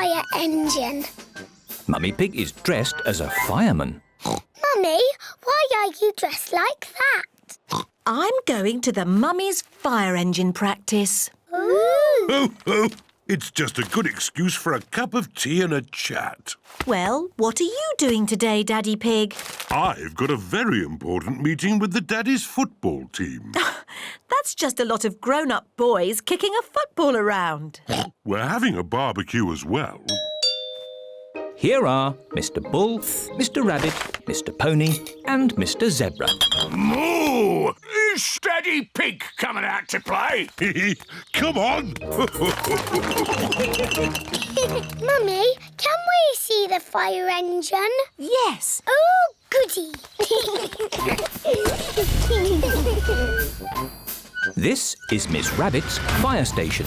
fire engine. Mummy Pig is dressed as a fireman. Mummy, why are you dressed like that? I'm going to the Mummy's fire engine practice. Ooh! Ho, ho! It's just a good excuse for a cup of tea and a chat. Well, what are you doing today, Daddy Pig? I've got a very important meeting with the Daddy's football team. That's just a lot of grown-up boys kicking a football around. We're having a barbecue as well. Here are Mr. Bull, Mr. Rabbit, Mr. Pony and Mr. Zebra. Moo! Is Daddy Pig coming out to play? Come on! Mummy, can we see the fire engine? Yes. Oh, goody! This is Miss Rabbit's fire station.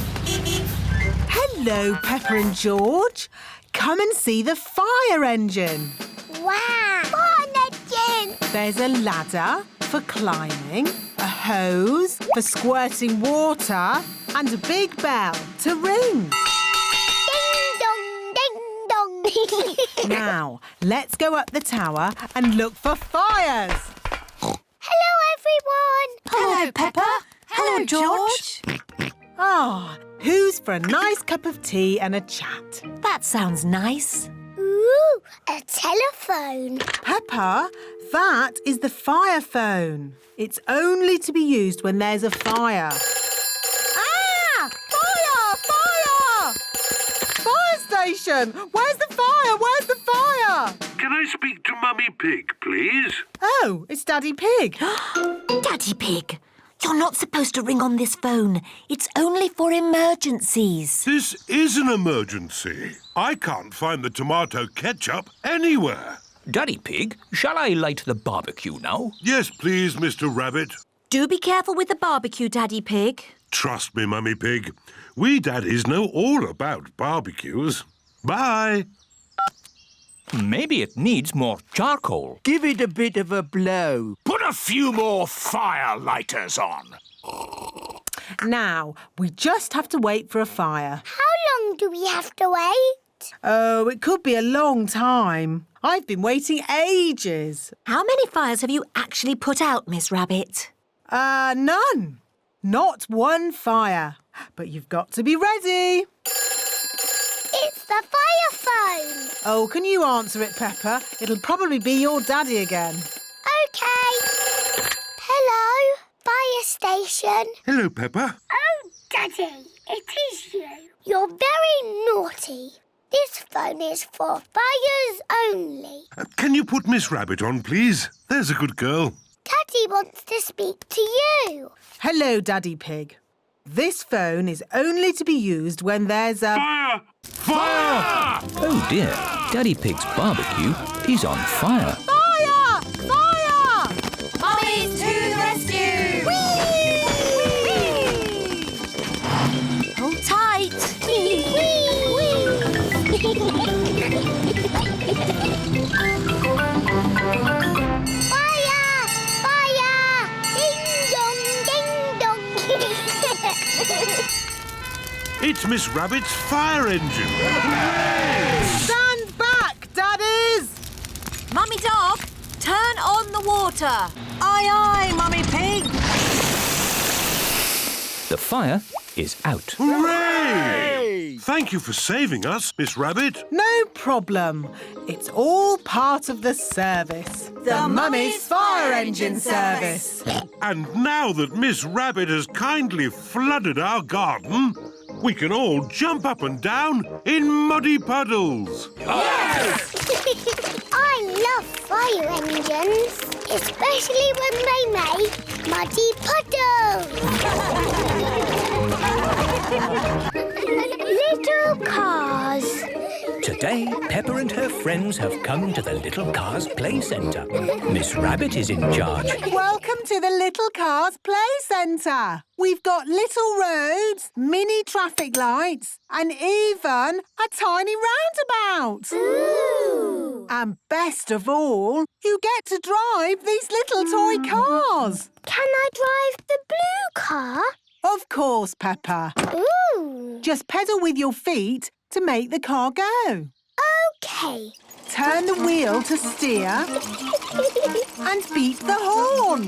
Hello, Peppa and George. Come and see the fire engine. Wow! Fire engine! There's a ladder for climbing, a hose for squirting water, and a big bell to ring. Ding dong, ding dong. Now, let's go up the tower and look for fires. Hello, everyone. Hello, Peppa. Hello, George. Ah, who's for a nice cup of tea and a chat? That sounds nice. Ooh, a telephone. Peppa, that is the fire phone. It's only to be used when there's a fire. Ah! Fire! Fire! Fire station! Where's the fire? Where's the fire? Can I speak to Mummy Pig, please? Oh, it's Daddy Pig. Daddy Pig, you're not supposed to ring on this phone. It's only for emergencies. This is an emergency. I can't find the tomato ketchup anywhere. Daddy Pig, shall I light the barbecue now? Yes, please, Mr. Rabbit. Do be careful with the barbecue, Daddy Pig. Trust me, Mummy Pig. We daddies know all about barbecues. Bye. Maybe it needs more charcoal. Give it a bit of a blow. Put a few more fire lighters on. Now, we just have to wait for a fire. How long do we have to wait? Oh, it could be a long time. I've been waiting ages. How many fires have you actually put out, Miss Rabbit? None. Not one fire. But you've got to be ready. It's the fire phone. Oh, can you answer it, Peppa? It'll probably be your daddy again. OK. Hello, fire station. Hello, Peppa. Oh, Daddy, it is you. You're very naughty. This phone is for fires only. Can you put Miss Rabbit on, please? There's a good girl. Daddy wants to speak to you. Hello, Daddy Pig. This phone is only to be used when there's a... Fire! Fire! Oh dear, Daddy Pig's barbecue is on fire. Fire! Fire! Mummies to the rescue! Hold tight! Fire! Fire! Ding dong, ding dong. It's Miss Rabbit's fire engine. Stand back, daddies! Mummy Dog, turn on the water. Aye, aye, Mummy Pig. The fire is out. Hooray! Thank you for saving us, Miss Rabbit. No problem. It's all part of the service. The Mummy's Fire Engine Service. And now that Miss Rabbit has kindly flooded our garden, we can all jump up and down in muddy puddles. Yes! I love fire engines, especially when they make muddy puddles. Little cars. Today, Peppa and her friends have come to the Little Cars Play Centre. Miss Rabbit is in charge. Welcome to the Little Cars Play Centre. We've got little roads, mini traffic lights, and even a tiny roundabout. Ooh. And best of all, you get to drive these little toy cars. Can I drive the blue car? Of course, Peppa. Ooh. Just pedal with your feet to make the car go. OK. Turn the wheel to steer and beep the horn.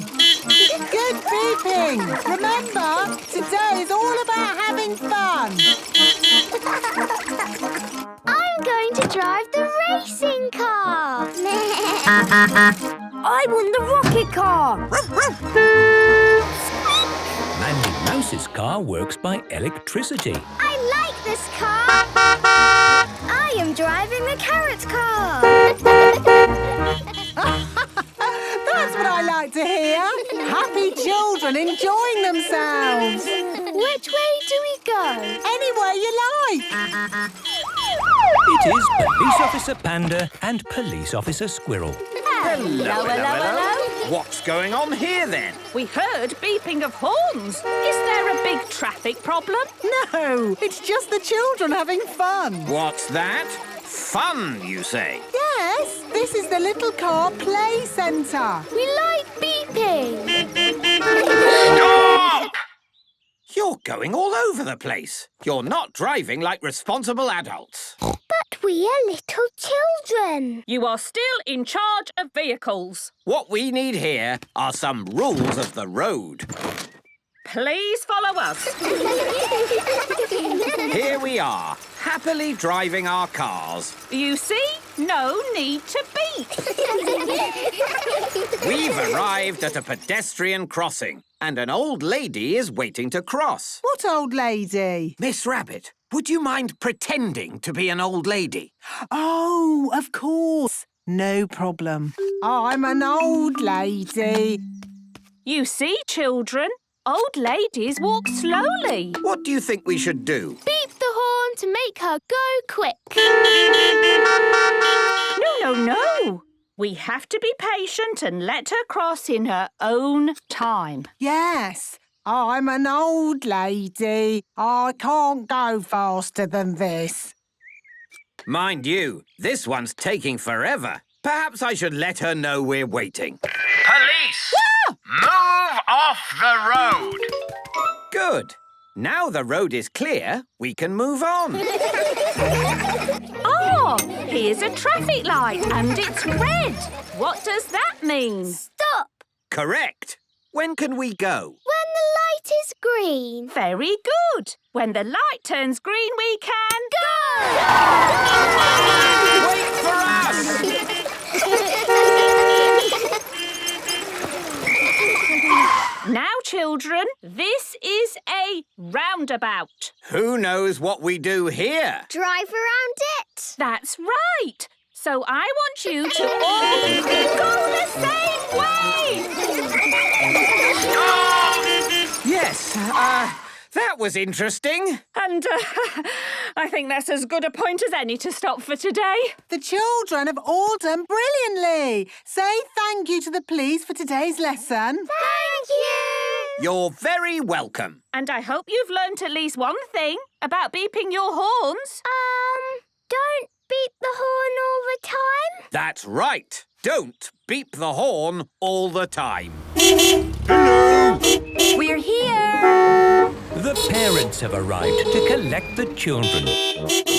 Good beeping. Remember, today is all about having fun. I'm going to drive the racing car. I won the rocket car. Mandy Mouse's car works by electricity. I like this car. I am driving the carrot car. That's what I like to hear. Happy children enjoying themselves. Which way do we go? Anywhere you like. It is Police Officer Panda and Police Officer Squirrel. Hello. What's going on here, then? We heard beeping of horns. Is there a big traffic problem? No, it's just the children having fun. What's that? Fun, you say? Yes, this is the little car play centre. We like beeping. Stop! You're going all over the place. You're not driving like responsible adults. But we are little children. You are still in charge of vehicles. What we need here are some rules of the road. Please follow us. Here we are, happily driving our cars. You see? No need to beep. We've arrived at a pedestrian crossing, and an old lady is waiting to cross. What old lady? Miss Rabbit, would you mind pretending to be an old lady? Oh, of course. No problem. I'm an old lady. You see, children, old ladies walk slowly. What do you think we should do? Beep the horn to make her go quick. No. We have to be patient and let her cross in her own time. Yes, I'm an old lady. I can't go faster than this. Mind you, this one's taking forever. Perhaps I should let her know we're waiting. Police! Move off the road! Good. Now the road is clear, we can move on. Oh, here's a traffic light and it's red. What does that mean? Stop. Correct. When can we go? When the light is green. Very good. When the light turns green, we can Go! Wait for us! Now, children, this is a roundabout. Who knows what we do here? Drive around it. That's right. So I want you to all go the same way. Yes, that was interesting. And I think that's as good a point as any to stop for today. The children have all done brilliantly. Say thank you to the police for today's lesson. Thank you. You're very welcome. And I hope you've learnt at least one thing about beeping your horns. Don't beep the horn all the time. That's right. Don't beep the horn all the time. Hello! We're here! The parents have arrived to collect the children.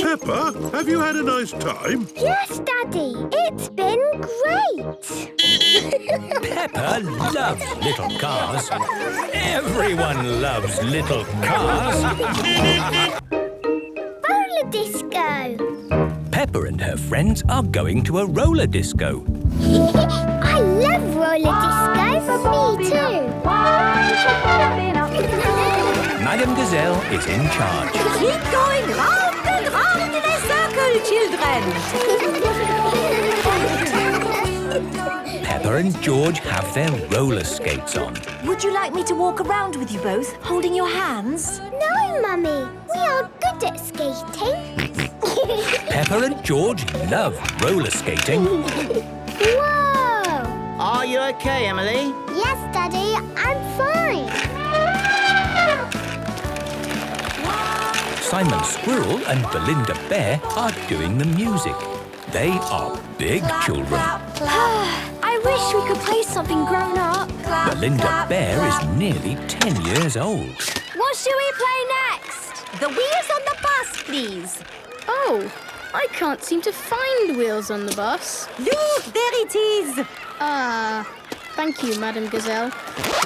Peppa, have you had a nice time? Yes, Daddy. It's been great. Peppa loves little cars. Everyone loves little cars. Roller disco. Peppa and her friends are going to a roller disco. I love roller discos. Me too. Madame Gazelle is in charge. Keep going round and round in a circle, children. Peppa and George have their roller skates on. Would you like me to walk around with you both, holding your hands? No, Mummy. We are good at skating. Peppa and George love roller skating. Whoa! Are you okay, Emily? Yes, Daddy. I'm fine. Simon Squirrel and Belinda Bear are doing the music. They are big children. I wish we could play something grown up. Belinda Bear is nearly 10 years old. What should we play next? The wheels on the bus, please. Oh, Oh, I can't seem to find wheels on the bus. Look, there it is. Thank you, Madam Gazelle.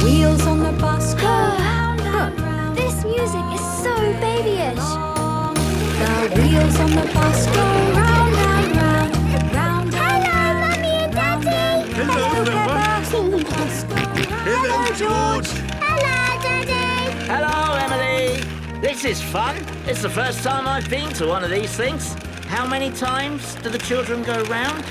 Wheels on the bus go round, This music is so babyish. The wheels on the bus go round, round, round, round. Hello, Mummy and Daddy. Hello, Peppa. Hello, George. Hello, Daddy. Hello, Emily. This is fun. It's the first time I've been to one of these things. How many times do the children go round?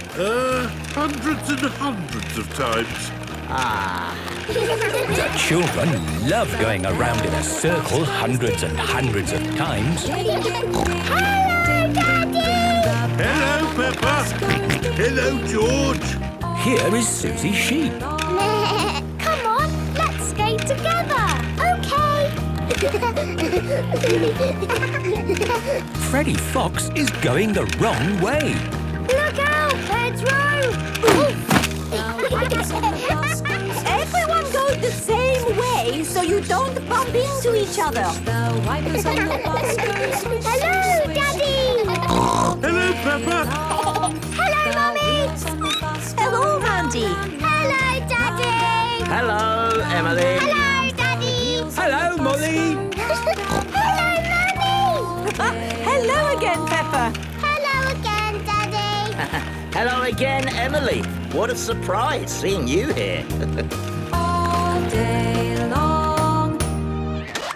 Hundreds and hundreds of times. The children love going around in a circle hundreds and hundreds of times. Hello, Daddy. Hello, Peppa. Hello, George. Here is Susie Sheep. Come on, let's skate together. Okay. Freddie Fox is going the wrong way. Look out, Pedro. Everyone goes the same way so you don't bump into each other. Hello, Daddy. Hello, Peppa. Hello, Mummy. Hello, Mandy. Hello, Daddy. Hello, Emily. Hello, Daddy. Hello, Molly. Hello, Mummy. Hello again, Peppa. Hello again, Daddy. Hello again, Emily. What a surprise seeing you here. All day long.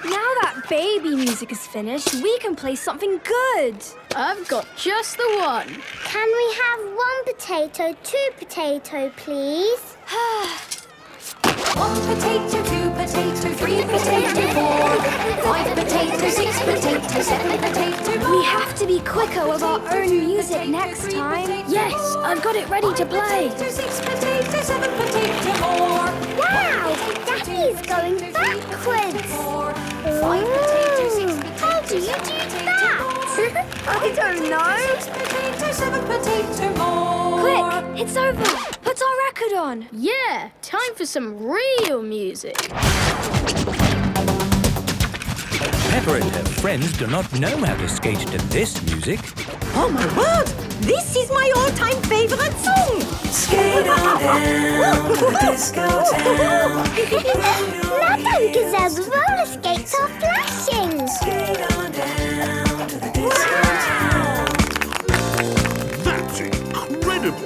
Now that baby music is finished, we can play something good. I've got just the one. Can we have 1 potato, 2 potato, please? 1 potato, 2 potato, 3 potato, 4, 5 potato, 6 potato, 7 potato. We have to be quicker with our own music next time. Yes, I've got it ready to play. 6 potato, 7 potato, 4. Wow, Daddy's going backwards. 5 potato, 6 How do you do that? I don't know. 6 potato, 7 potato, more. Quick, it's over. Put our record on. Yeah, time for some real music. Peppa and her friends do not know how to skate to this music. Oh my word! This is my all-time favourite song! Skate on down to the disco town. Madame Gazelle's roller skates are flashing. Skate on down to the disco town. That's incredible.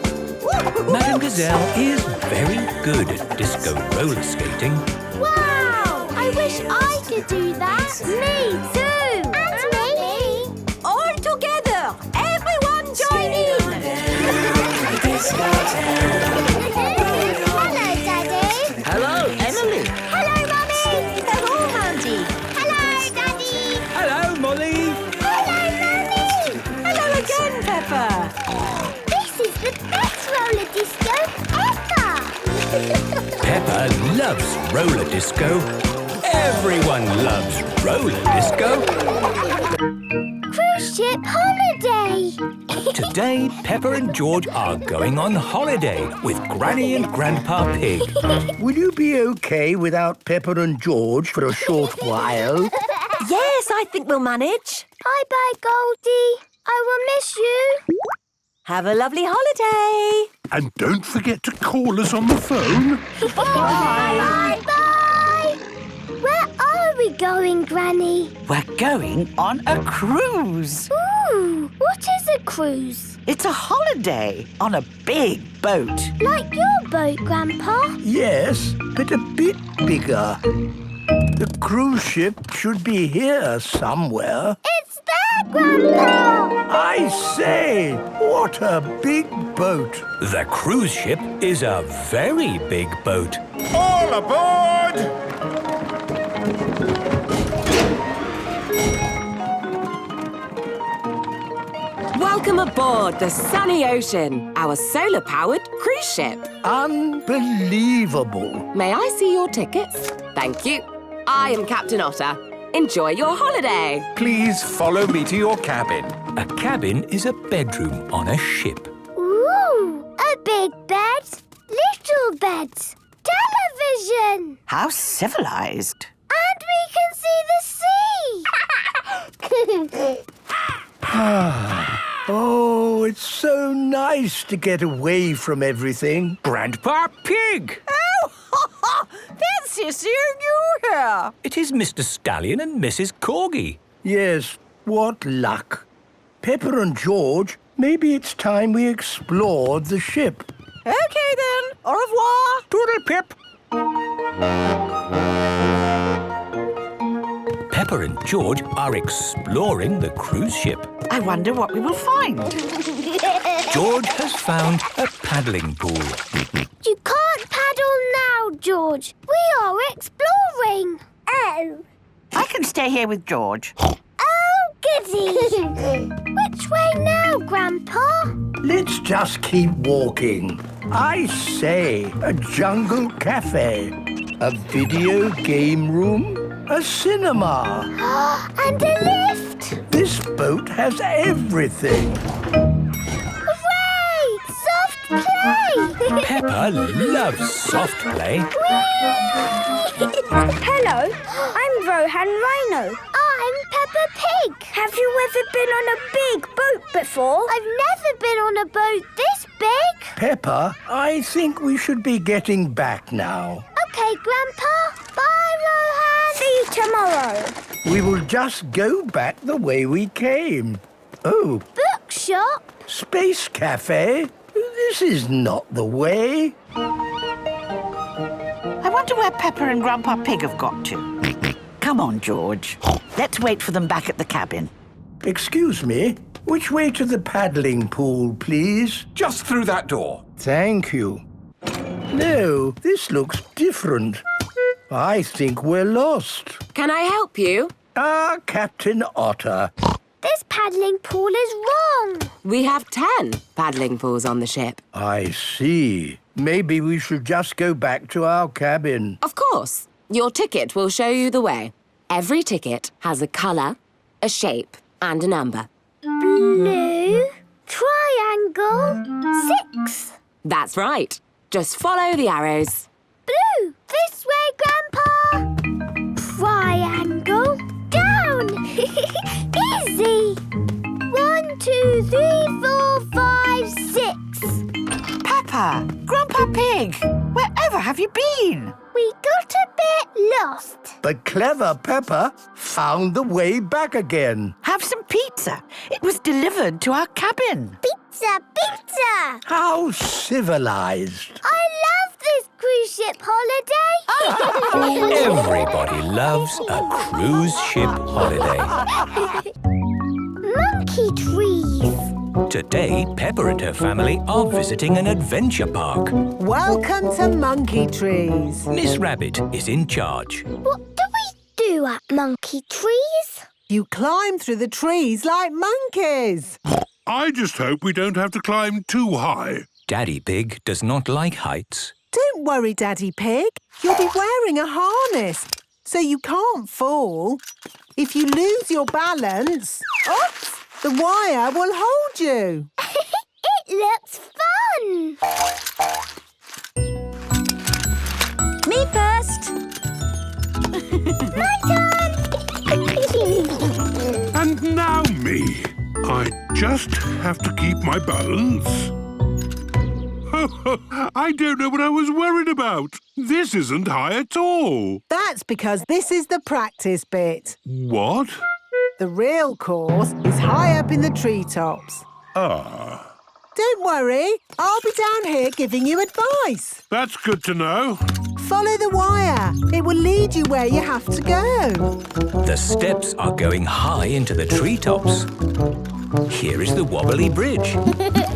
Madame Gazelle is very good at disco roller skating. Wow, I wish I could do that. Me too. And me. All together! Everyone join in! Hello, Daddy. Hello, Emily. Hello, Mummy. Hello, Mandy! Hello, Daddy. Hello, Molly. Hello, Mummy. Hello again, Peppa! This is the best roller disco ever. Peppa loves roller disco. Everyone loves roller disco. Cruise ship holiday. Today, Peppa and George are going on holiday with Granny and Grandpa Pig. Will you be okay without Peppa and George for a short while? Yes, I think we'll manage. Bye-bye, Goldie. I will miss you. Have a lovely holiday. And don't forget to call us on the phone. Bye-bye. Where are we going, Granny? We're going on a cruise. Ooh, what is a cruise? It's a holiday on a big boat. Like your boat, Grandpa? Yes, but a bit bigger. The cruise ship should be here somewhere. It's there, Grandpa! I say, what a big boat. The cruise ship is a very big boat. All aboard! Welcome aboard the Sunny Ocean, our solar-powered cruise ship. Unbelievable. May I see your tickets? Thank you. I am Captain Otter. Enjoy your holiday. Please follow me to your cabin. A cabin is a bedroom on a ship. Ooh, a big bed, little beds, television. How civilized. And we can see the sea. Oh, it's so nice to get away from everything. Grandpa Pig! Oh, fancy seeing you here. It is Mr. Stallion and Mrs. Corgi. Yes, what luck. Peppa and George, maybe it's time we explored the ship. Okay then. Au revoir. Toodle pip. Peppa and George are exploring the cruise ship. I wonder what we will find. George has found a paddling pool. You can't paddle now, George. We are exploring. Oh. I can stay here with George. Oh, goody. Which way now, Grandpa? Let's just keep walking. I say, a jungle cafe, a video game room, a cinema. And a lift. This boat has everything. Hooray! Soft play. Peppa loves soft play. Hello, I'm Rohan Rhino. I'm Peppa Pig. Have you ever been on a big boat before? I've never been on a boat this big. Peppa, I think we should be getting back now. OK, Grandpa. Bye, Rohan. See you tomorrow. We will just go back the way we came. Oh, Bookshop? Space Cafe? This is not the way. I wonder where Peppa and Grandpa Pig have got to. Come on, George. Let's wait for them back at the cabin. Excuse me, which way to the paddling pool, please? Just through that door. Thank you. No, this looks different. I think we're lost. Can I help you? Captain Otter. This paddling pool is wrong. We have 10 paddling pools on the ship. I see. Maybe we should just go back to our cabin. Of course. Your ticket will show you the way. Every ticket has a colour, a shape and a number. Blue, triangle, 6. That's right. Just follow the arrows. Blue, this way, Grandpa. Triangle, down. Easy. 1, 2, 3, 4, 5, 6. Peppa, Grandpa Pig, wherever have you been? We got a bit lost. But clever Peppa found the way back again. Have some pizza. It was delivered to our cabin. Pizza, pizza. How civilized. I love this cruise ship holiday. Everybody loves a cruise ship holiday. Monkey trees. Today, Peppa and her family are visiting an adventure park. Welcome to Monkey Trees. Miss Rabbit is in charge. What do we do at Monkey Trees? You climb through the trees like monkeys. I just hope we don't have to climb too high. Daddy Pig does not like heights. Don't worry, Daddy Pig. You'll be wearing a harness, so you can't fall. If you lose your balance, oops, the wire will hold you. It looks fun. Me first. My turn. And now me. I just have to keep my balance. I don't know what I was worried about. This isn't high at all. That's because this is the practice bit. What? The real course is high up in the treetops. Ah. Don't worry, I'll be down here giving you advice. That's good to know. Follow the wire. It will lead you where you have to go. The steps are going high into the treetops. Here is the wobbly bridge.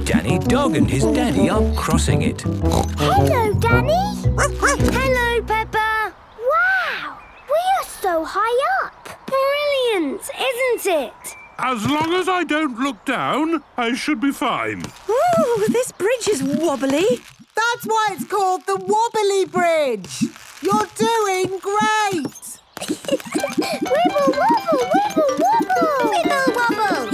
Danny Dog and his daddy are crossing it. Hello, Danny. Hello, Peppa. Wow, we are so high up. Brilliant, isn't it? As long as I don't look down, I should be fine. Ooh, this bridge is wobbly. That's why it's called the Wobbly Bridge. You're doing great. Wibble, wobble, wibble, wobble. Wibble, wobble.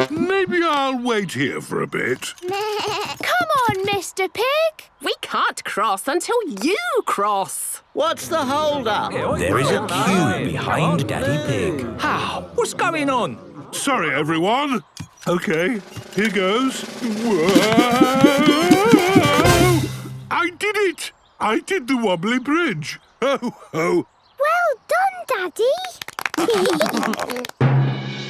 Maybe I'll wait here for a bit. Come on, Mr. Pig. We can't cross until you cross. What's the hold-up? There is a queue behind Daddy Pig. What's going on? Sorry, everyone. OK, here goes. Whoa! I did it! I did the wobbly bridge. Ho, ho. Well done, Daddy.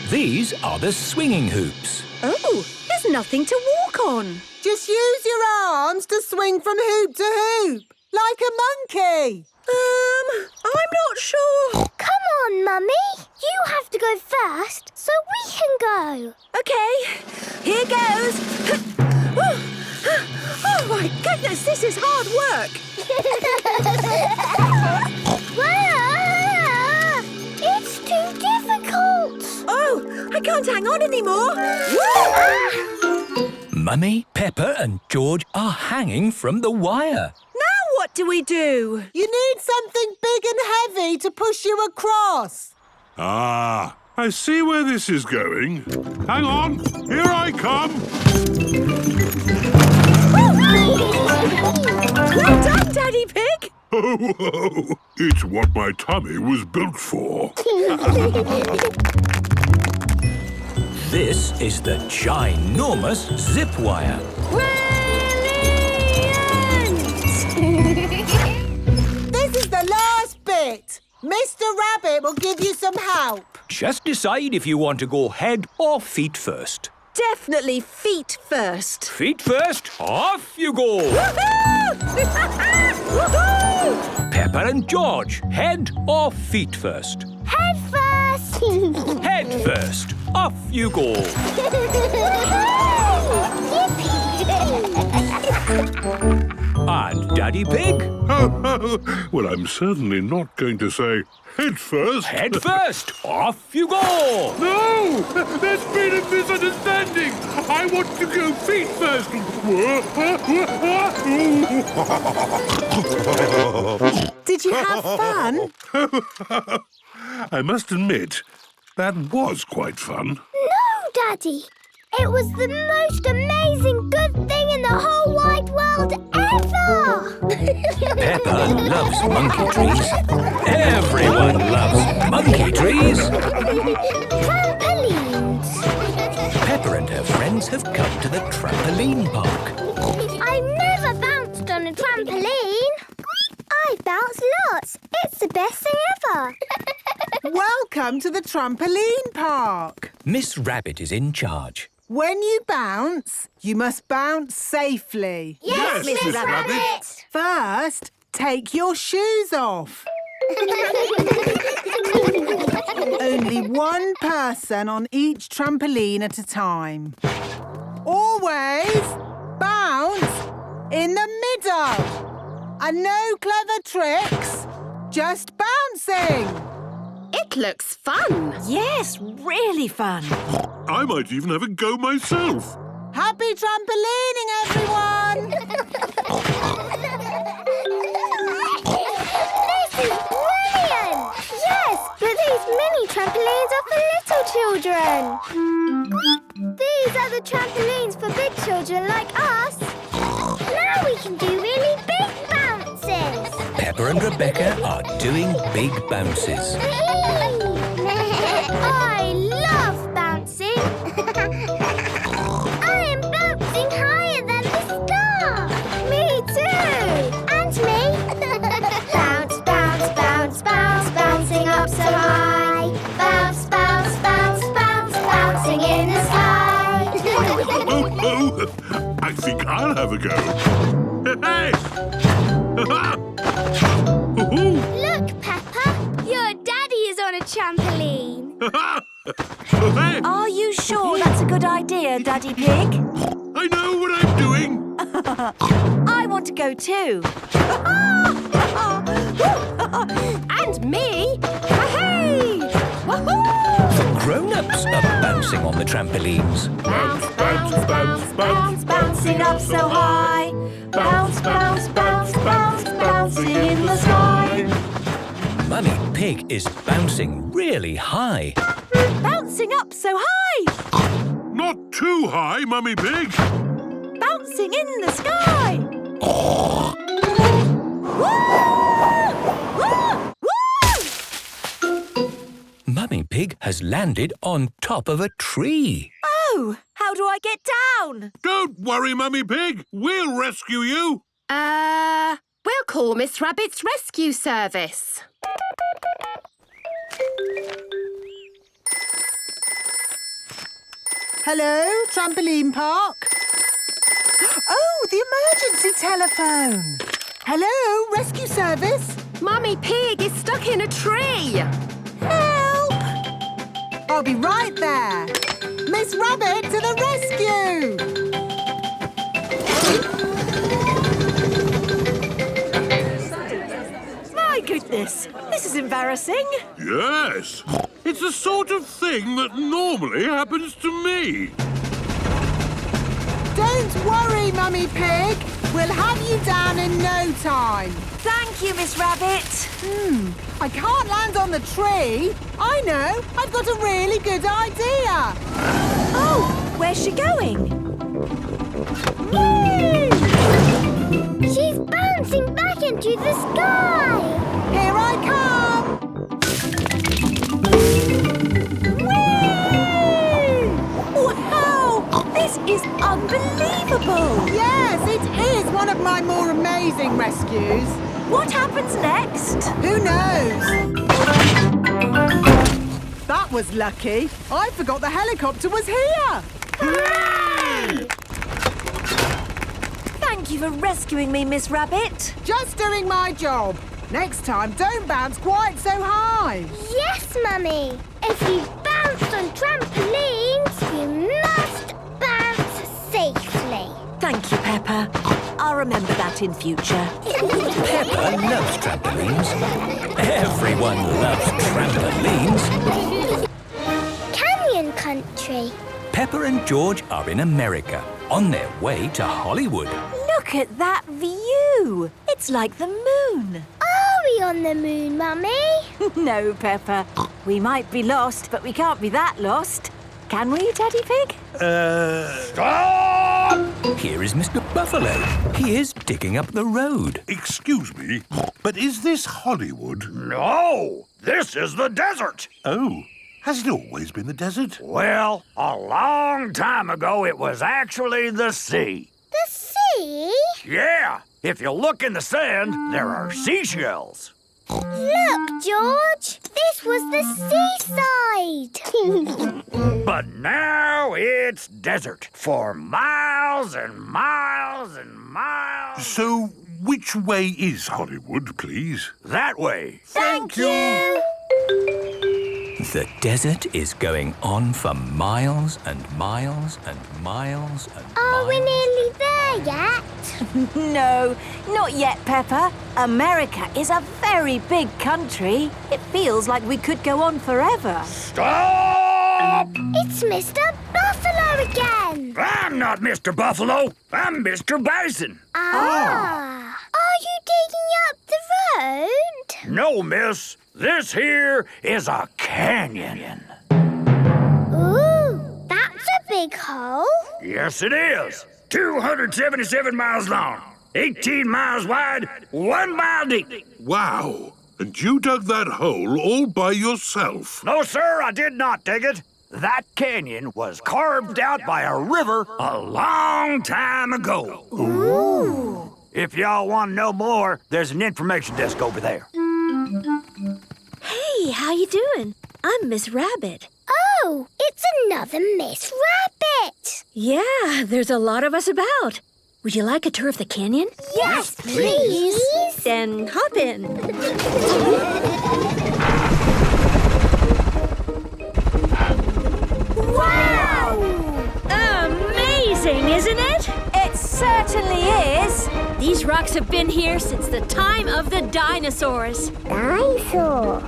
These are the swinging hoops. Oh, there's nothing to walk on. Just use your arms to swing from hoop to hoop, like a monkey. I'm not sure. Come on, Mummy. You have to go first, so we can go. OK, here goes. Oh, my goodness, this is hard work. Wow! It's too difficult. Oh, I can't hang on anymore. Mummy, Peppa and George are hanging from the wire. Now what do we do? You need something big and heavy to push you across. Ah, I see where this is going. Hang on, here I come. Well done, Daddy Pig. Ho, ho. It's what my tummy was built for. This is the ginormous zip wire. This is the last bit. Mr. Rabbit will give you some help. Just decide if you want to go head or feet first. Definitely feet first. Feet first, off you go! Peppa and George, head or feet first? Head first. Head first, off you go! And Daddy Pig? Well, I'm certainly not going to say head first. Head first, off you go! No! There's been a misunderstanding. I want to go feet first. Did you have fun? I must admit, that was quite fun. No, Daddy. It was the most amazing good thing in the whole wide world ever! Peppa loves monkey trees. Everyone loves monkey trees. Trampolines. Peppa and her friends have come to the trampoline park. I never bounced on a trampoline. I bounce lots. It's the best thing ever. Welcome to the trampoline park. Miss Rabbit is in charge. When you bounce, you must bounce safely. Yes, Miss Rabbit. First, take your shoes off. Only one person on each trampoline at a time. Always bounce in the middle. And no clever tricks, just bouncing. It looks fun. Yes, really fun. I might even have a go myself. Happy trampolining, everyone! This is brilliant! Yes, but these mini trampolines are for little children. These are the trampolines for big children like us. Now we can do really big bounces. Peppa and Rebecca are doing big bounces. I love bouncing. I am bouncing higher than the star. Me too. And me. Bounce, bounce, bounce, bounce, bouncing up so high. Bounce, bounce, bounce, bounce, bouncing in the sky. Oh, I think I'll have a go. Hey! Look, Peppa. Your daddy is on a trampoline. Are you sure that's a good idea, Daddy Pig? I know what I'm doing. I want to go too. And me. Hey! The grown-ups are bouncing on the trampolines. Bounce, bounce, bounce, bounce, bouncing up so high. Bounce, bounce, bounce, bounce, bouncing in the sky. Mummy Pig is bouncing really high. Bouncing up so high. Not too high, Mummy Pig. Bouncing in the sky. Mummy Pig has landed on top of a tree. Oh, Oh, how do I get down? Don't worry, Mummy Pig. We'll rescue you. We'll call Miss Rabbit's rescue service. Hello, trampoline park. Oh, the emergency telephone. Hello, rescue service. Mummy Pig is stuck in a tree. Help! I'll be right there. Miss Rabbit to the rescue! My goodness, this is embarrassing. Yes. It's the sort of thing that normally happens to me. Don't worry, Mummy Pig. We'll have you down in no time. Thank you, Miss Rabbit. I can't land on the tree. I know. I've got a really good idea. Oh, where's she going? Whee! She's bouncing back into the sky. Here I come. Whee! Wow! This is unbelievable. Yes, it is one of my more amazing rescues. What happens next? Who knows? That was lucky. I forgot the helicopter was here. Hooray! Thank you for rescuing me, Miss Rabbit. Just doing my job. Next time, don't bounce quite so high. Yes, Mummy. If you bounce on trampolines, you must bounce safely. Thank you, Peppa. I'll remember that in future. Peppa loves trampolines. Everyone loves trampolines. Canyon country. Peppa and George are in America, on their way to Hollywood. Look at that view. It's like the moon. Are we on the moon, Mummy? No, Peppa. We might be lost, but we can't be that lost. Can we, Daddy Pig? Stop! Here is Mr. Buffalo. He is digging up the road. Excuse me, but is this Hollywood? No, this is the desert. Oh, has it always been the desert? Well, a long time ago, it was actually the sea. The sea? Yeah, if you look in the sand, there are seashells. Look, George. This was the seaside. But now it's desert for miles and miles and miles. So, which way is Hollywood, please? That way. Thank you. The desert is going on for miles and miles and miles and Are we nearly there yet? No, not yet, Peppa. America is a very big country. It feels like we could go on forever. Stop! It's Mr. Buffalo again. I'm not Mr. Buffalo. I'm Mr. Bison. Ah. Are you digging up the road? No, miss. This here is a canyon. Ooh, that's a big hole. Yes, it is. 277 miles long, 18 miles wide, 1 mile deep. Wow. And you dug that hole all by yourself? No, sir, I did not dig it. That canyon was carved out by a river a long time ago. Ooh. If y'all want to know more, there's an information desk over there. Hey, how you doing? I'm Miss Rabbit. Oh, it's another Miss Rabbit. Yeah, there's a lot of us about. Would you like a tour of the canyon? Yes, please. Then hop in. Wow! Amazing, isn't it? It certainly is. These rocks have been here since the time of the dinosaurs. Dinosaur.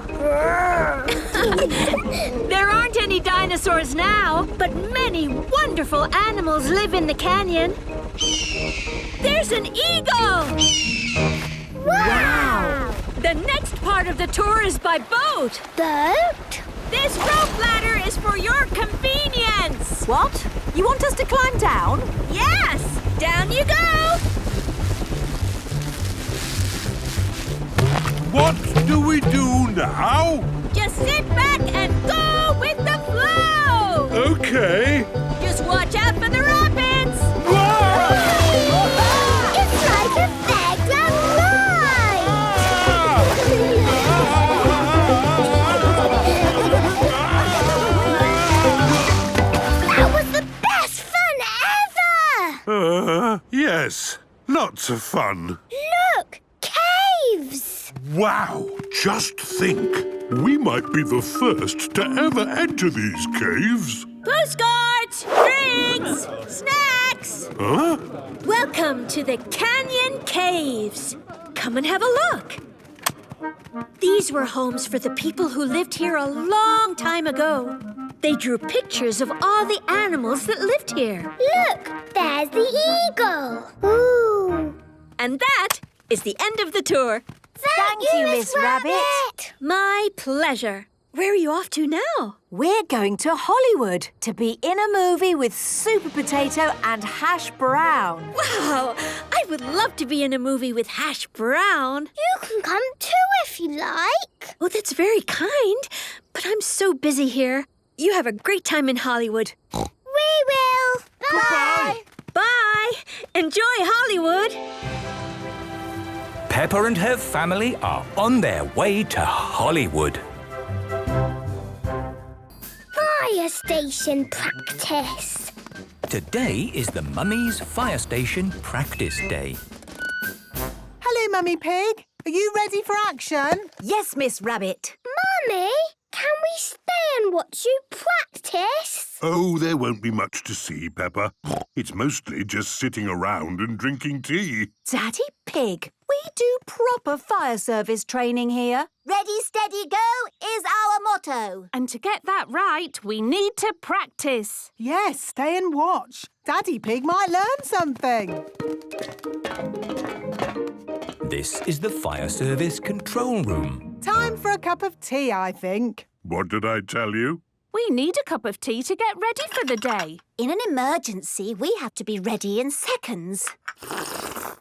There aren't any dinosaurs now, but many wonderful animals live in the canyon. There's an eagle! Wow! The next part of the tour is by boat. Boat? This rope ladder is for your convenience. What? You want us to climb down? Yes! Down you go! What do we do now? Just sit back and go with the flow! Okay. Just Yes, lots of fun. Look! Caves! Wow! Just think, we might be the first to ever enter these caves. Postcards! Drinks! Snacks! Huh? Welcome to the Canyon Caves. Come and have a look. These were homes for the people who lived here a long time ago. They drew pictures of all the animals that lived here. Look, there's the eagle. Ooh. And that is the end of the tour. Thank you, Miss Rabbit. My pleasure. Where are you off to now? We're going to Hollywood to be in a movie with Super Potato and Hash Brown. Wow, I would love to be in a movie with Hash Brown. You can come too if you like. Oh, that's very kind, but I'm so busy here. You have a great time in Hollywood. We will. Bye. Bye. Enjoy Hollywood. Peppa and her family are on their way to Hollywood. Fire station practice. Today is the Mummy's Fire Station Practice Day. Hello, Mummy Pig. Are you ready for action? Yes, Miss Rabbit. Mummy, can we stay and watch you practice? Oh, there won't be much to see, Peppa. It's mostly just sitting around and drinking tea. Daddy Pig, we do proper fire service training here. Ready, steady, go is our motto. And to get that right, we need to practice. Yes, stay and watch. Daddy Pig might learn something. This is the fire service control room. Time for a cup of tea, I think. What did I tell you? We need a cup of tea to get ready for the day. In an emergency, we have to be ready in seconds.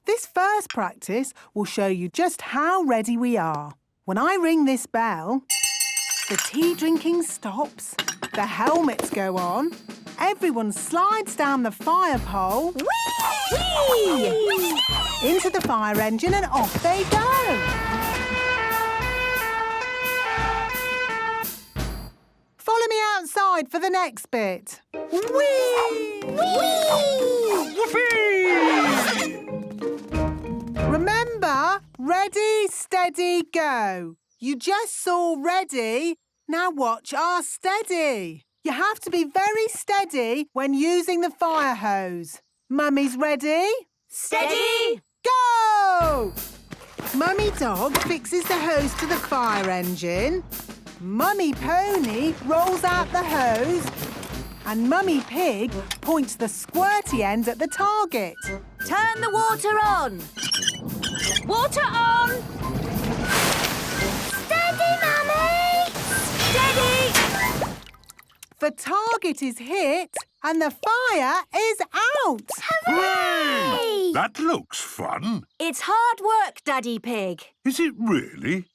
This first practice will show you just how ready we are. When I ring this bell, the tea drinking stops, the helmets go on, everyone slides down the fire pole, whee! Into the fire engine and off they go. Follow me outside for the next bit. Whee! Whee! Whoopee! Remember, ready, steady, go. You just saw ready, now watch our steady. You have to be very steady when using the fire hose. Mummy's ready? Steady! Go! Mummy Dog fixes the hose to the fire engine. Mummy Pony rolls out the hose. And Mummy Pig points the squirty end at the target. Turn the water on. Water on! Steady, Mummy! Steady! The target is hit and the fire is out. Hooray! That looks fun. It's hard work, Daddy Pig. Is it really?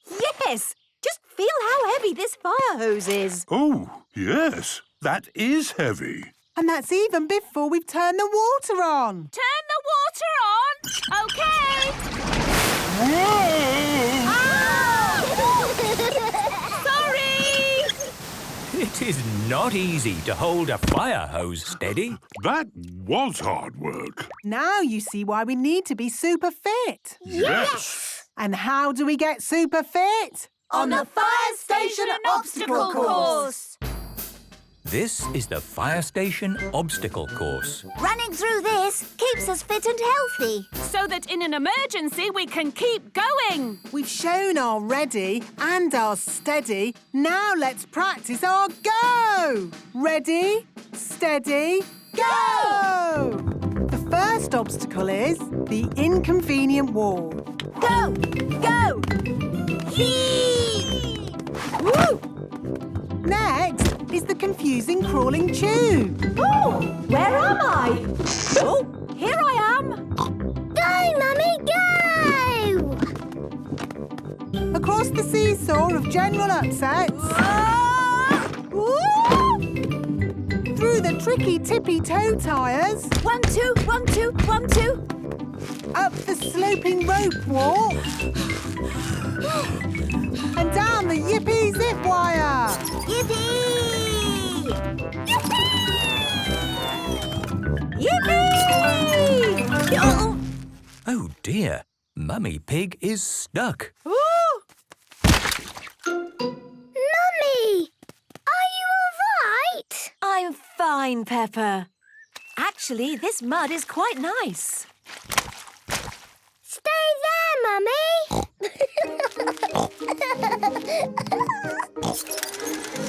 Yes! Just feel how heavy this fire hose is. Oh, yes. That is heavy. And that's even before we've turned the water on. Turn the water on! OK! Sorry! It is not easy to hold a fire hose steady. That was hard work. Now you see why we need to be super fit. Yes! And how do we get super fit? On the Fire Station Obstacle Course. This is the Fire Station Obstacle Course. Running through this keeps us fit and healthy. So that in an emergency we can keep going. We've shown our ready and our steady. Now let's practice our go. Ready, steady, go! The first obstacle is the inconvenient wall. Go! Go! Yee! Woo! Next is the confusing crawling tube. Oh, where am I? Oh, here I am. Go, Mummy, go! Across the seesaw of general upsets. Woo! Through the tricky tippy toe tires. 1, 2, 1, 2, 1, 2. Up the sloping rope walk. And down the yippee zip wire. Yippee! Yippee! Oh, dear, Mummy Pig is stuck. Mummy! Are you all right? I'm fine, Peppa. Actually, this mud is quite nice. Stay there, Mummy!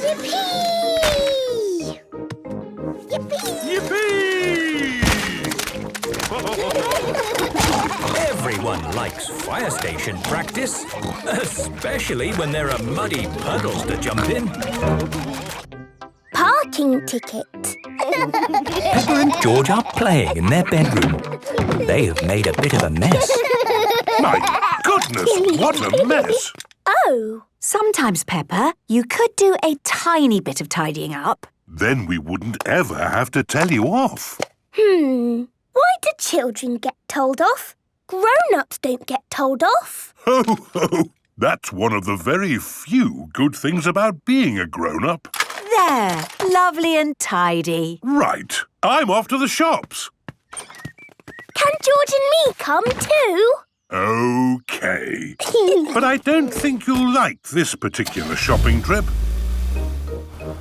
Yippee! Yippee! Yippee! Everyone likes fire station practice, especially when there are muddy puddles to jump in. Parking ticket. Peppa and George are playing in their bedroom. They have made a bit of a mess. My goodness, what a mess! Oh! Sometimes, Peppa, you could do a tiny bit of tidying up. Then we wouldn't ever have to tell you off. Why do children get told off? Grown-ups don't get told off. Ho, ho! That's one of the very few good things about being a grown-up. There, lovely and tidy. Right, I'm off to the shops. Can George and me come too? OK. But I don't think you'll like this particular shopping trip.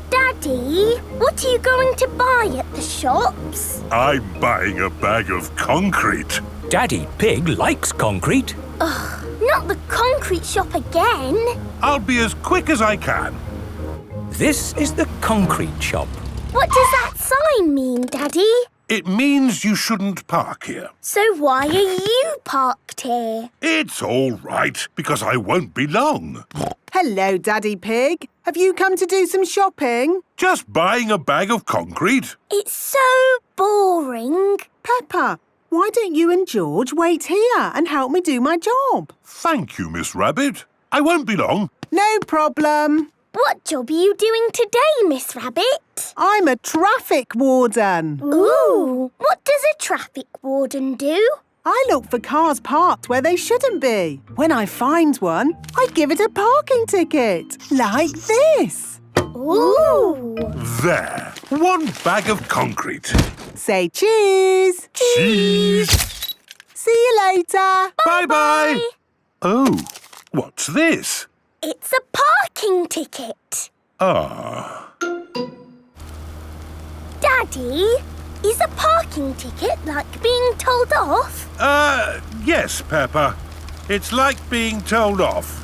Daddy, what are you going to buy at the shops? I'm buying a bag of concrete. Daddy Pig likes concrete. Ugh, not the concrete shop again. I'll be as quick as I can. This is the concrete shop. What does that sign mean, Daddy? It means you shouldn't park here. So why are you parked here? It's all right, because I won't be long. Hello, Daddy Pig. Have you come to do some shopping? Just buying a bag of concrete. It's so boring. Peppa, why don't you and George wait here and help me do my job? Thank you, Miss Rabbit. I won't be long. No problem. What job are you doing today, Miss Rabbit? I'm a traffic warden. Ooh, what does a traffic warden do? I look for cars parked where they shouldn't be. When I find one, I give it a parking ticket, like this. Ooh! There, one bag of concrete. Say cheese. Cheese. See you later. Bye-bye. Oh, what's this? It's a parking ticket. Ah. Daddy, is a parking ticket like being told off? Yes, Peppa. It's like being told off.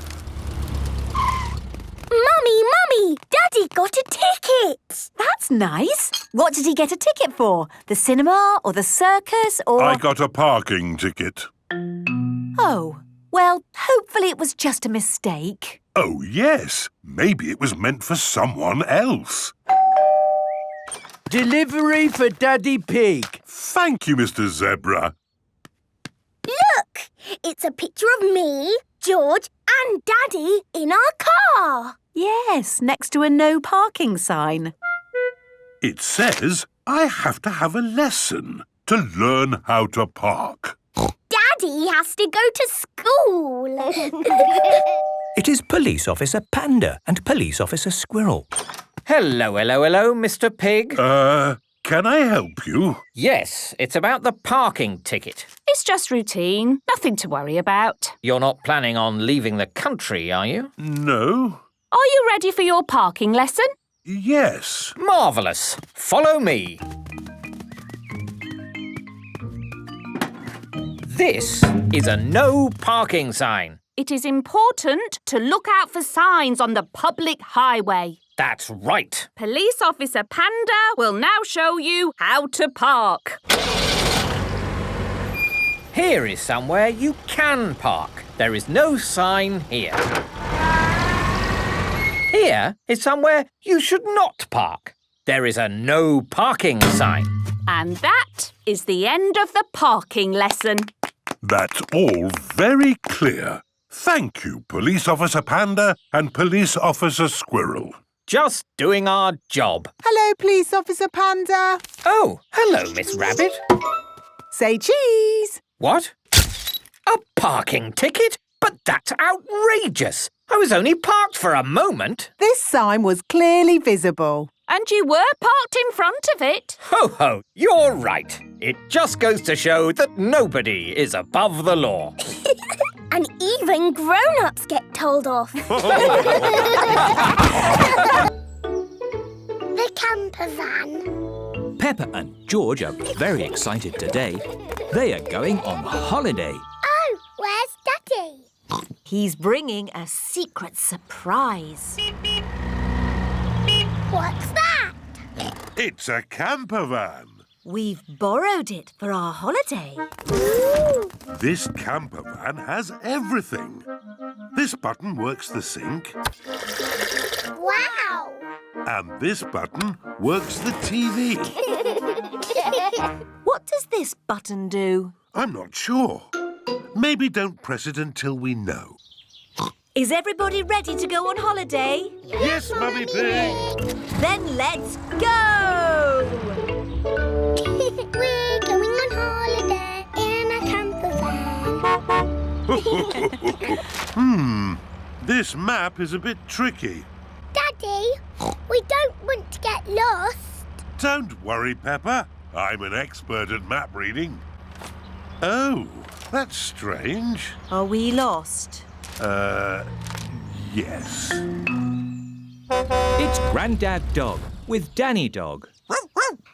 Mummy, Daddy got a ticket. That's nice. What did he get a ticket for? The cinema or the circus or... I got a parking ticket. Oh, well, hopefully it was just a mistake. Oh, yes. Maybe it was meant for someone else. Delivery for Daddy Pig. Thank you, Mr. Zebra. Look! It's a picture of me, George and Daddy in our car. Yes, next to a no parking sign. It says I have to have a lesson to learn how to park. Daddy has to go to school. It is Police Officer Panda and Police Officer Squirrel. Hello, Mr. Pig. Can I help you? Yes, it's about the parking ticket. It's just routine. Nothing to worry about. You're not planning on leaving the country, are you? No. Are you ready for your parking lesson? Yes. Marvellous. Follow me. This is a no parking sign. It is important to look out for signs on the public highway. That's right. Police Officer Panda will now show you how to park. Here is somewhere you can park. There is no sign here. Here is somewhere you should not park. There is a no parking sign. And that is the end of the parking lesson. That's all very clear. Thank you, Police Officer Panda and Police Officer Squirrel. Just doing our job. Hello, Police Officer Panda. Oh, hello, Miss Rabbit. Say cheese. What? A parking ticket? But that's outrageous. I was only parked for a moment. This sign was clearly visible. And you were parked in front of it. Ho, ho, you're right. It just goes to show that nobody is above the law. And even grown-ups get told off. The camper van. Peppa and George are very excited today. They are going on holiday. Oh, where's Daddy? He's bringing a secret surprise. What's that? It's a camper van. We've borrowed it for our holiday. Ooh. This camper van has everything. This button works the sink. Wow! And this button works the TV. What does this button do? I'm not sure. Maybe don't press it until we know. Is everybody ready to go on holiday? Yes, Mummy Pig! Then let's go! We're going on holiday in a camper van. This map is a bit tricky. Daddy, we don't want to get lost. Don't worry, Peppa. I'm an expert at map reading. Oh, that's strange. Are we lost? Yes. It's Grandad Dog with Danny Dog.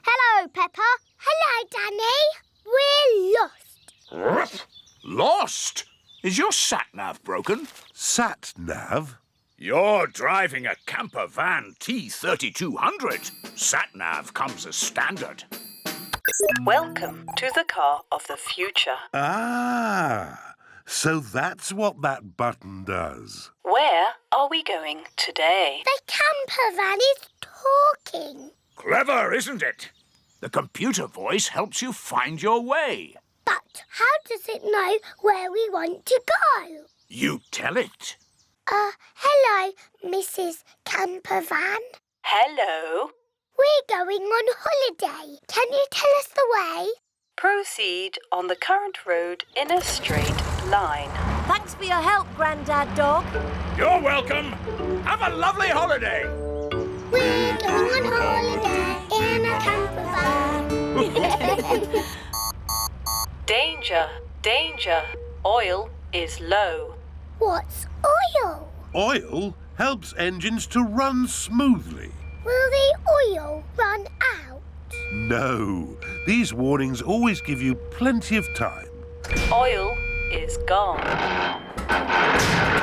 Hello, Peppa. Hello, Danny. We're lost. Lost? Is your sat-nav broken? Sat-nav? You're driving a camper van T3200. Sat-nav comes as standard. Welcome to the car of the future. Ah, so that's what that button does. Where are we going today? The camper van is talking. Clever, isn't it? The computer voice helps you find your way. But how does it know where we want to go? You tell it. Hello, Mrs. Camper Van. Hello. We're going on holiday. Can you tell us the way? Proceed on the current road in a straight line. Thanks for your help, Grandad Dog. You're welcome. Have a lovely holiday. We're going on holiday in a camper van. Danger, danger. Oil is low. What's oil? Oil helps engines to run smoothly. Will the oil run out? No, these warnings always give you plenty of time. Oil is gone.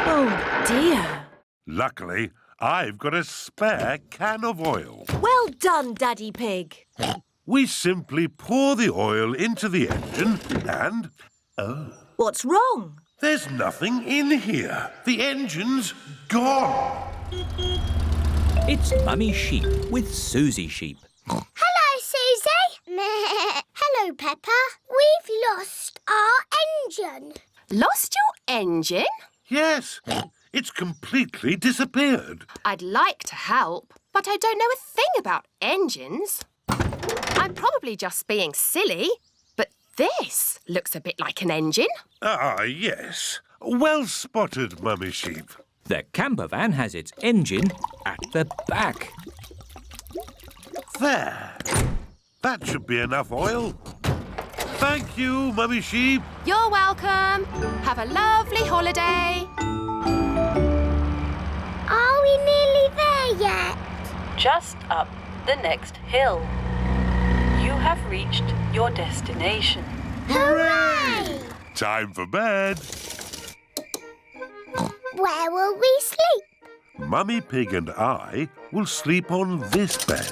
Oh, dear. Luckily, I've got a spare can of oil. Well done, Daddy Pig. We simply pour the oil into the engine and... Oh. What's wrong? There's nothing in here. The engine's gone. It's Mummy Sheep with Susie Sheep. Hello, Susie. Hello, Peppa. We've lost our engine. Lost your engine? Yes, it's completely disappeared. I'd like to help, but I don't know a thing about engines. I'm probably just being silly, but this looks a bit like an engine. Ah, yes. Well spotted, Mummy Sheep. The camper van has its engine at the back. There. That should be enough oil. Thank you, Mummy Sheep. You're welcome. Have a lovely holiday. Are we nearly there yet? Just up the next hill. You have reached your destination. Hooray! Time for bed. Where will we sleep? Mummy Pig and I will sleep on this bed.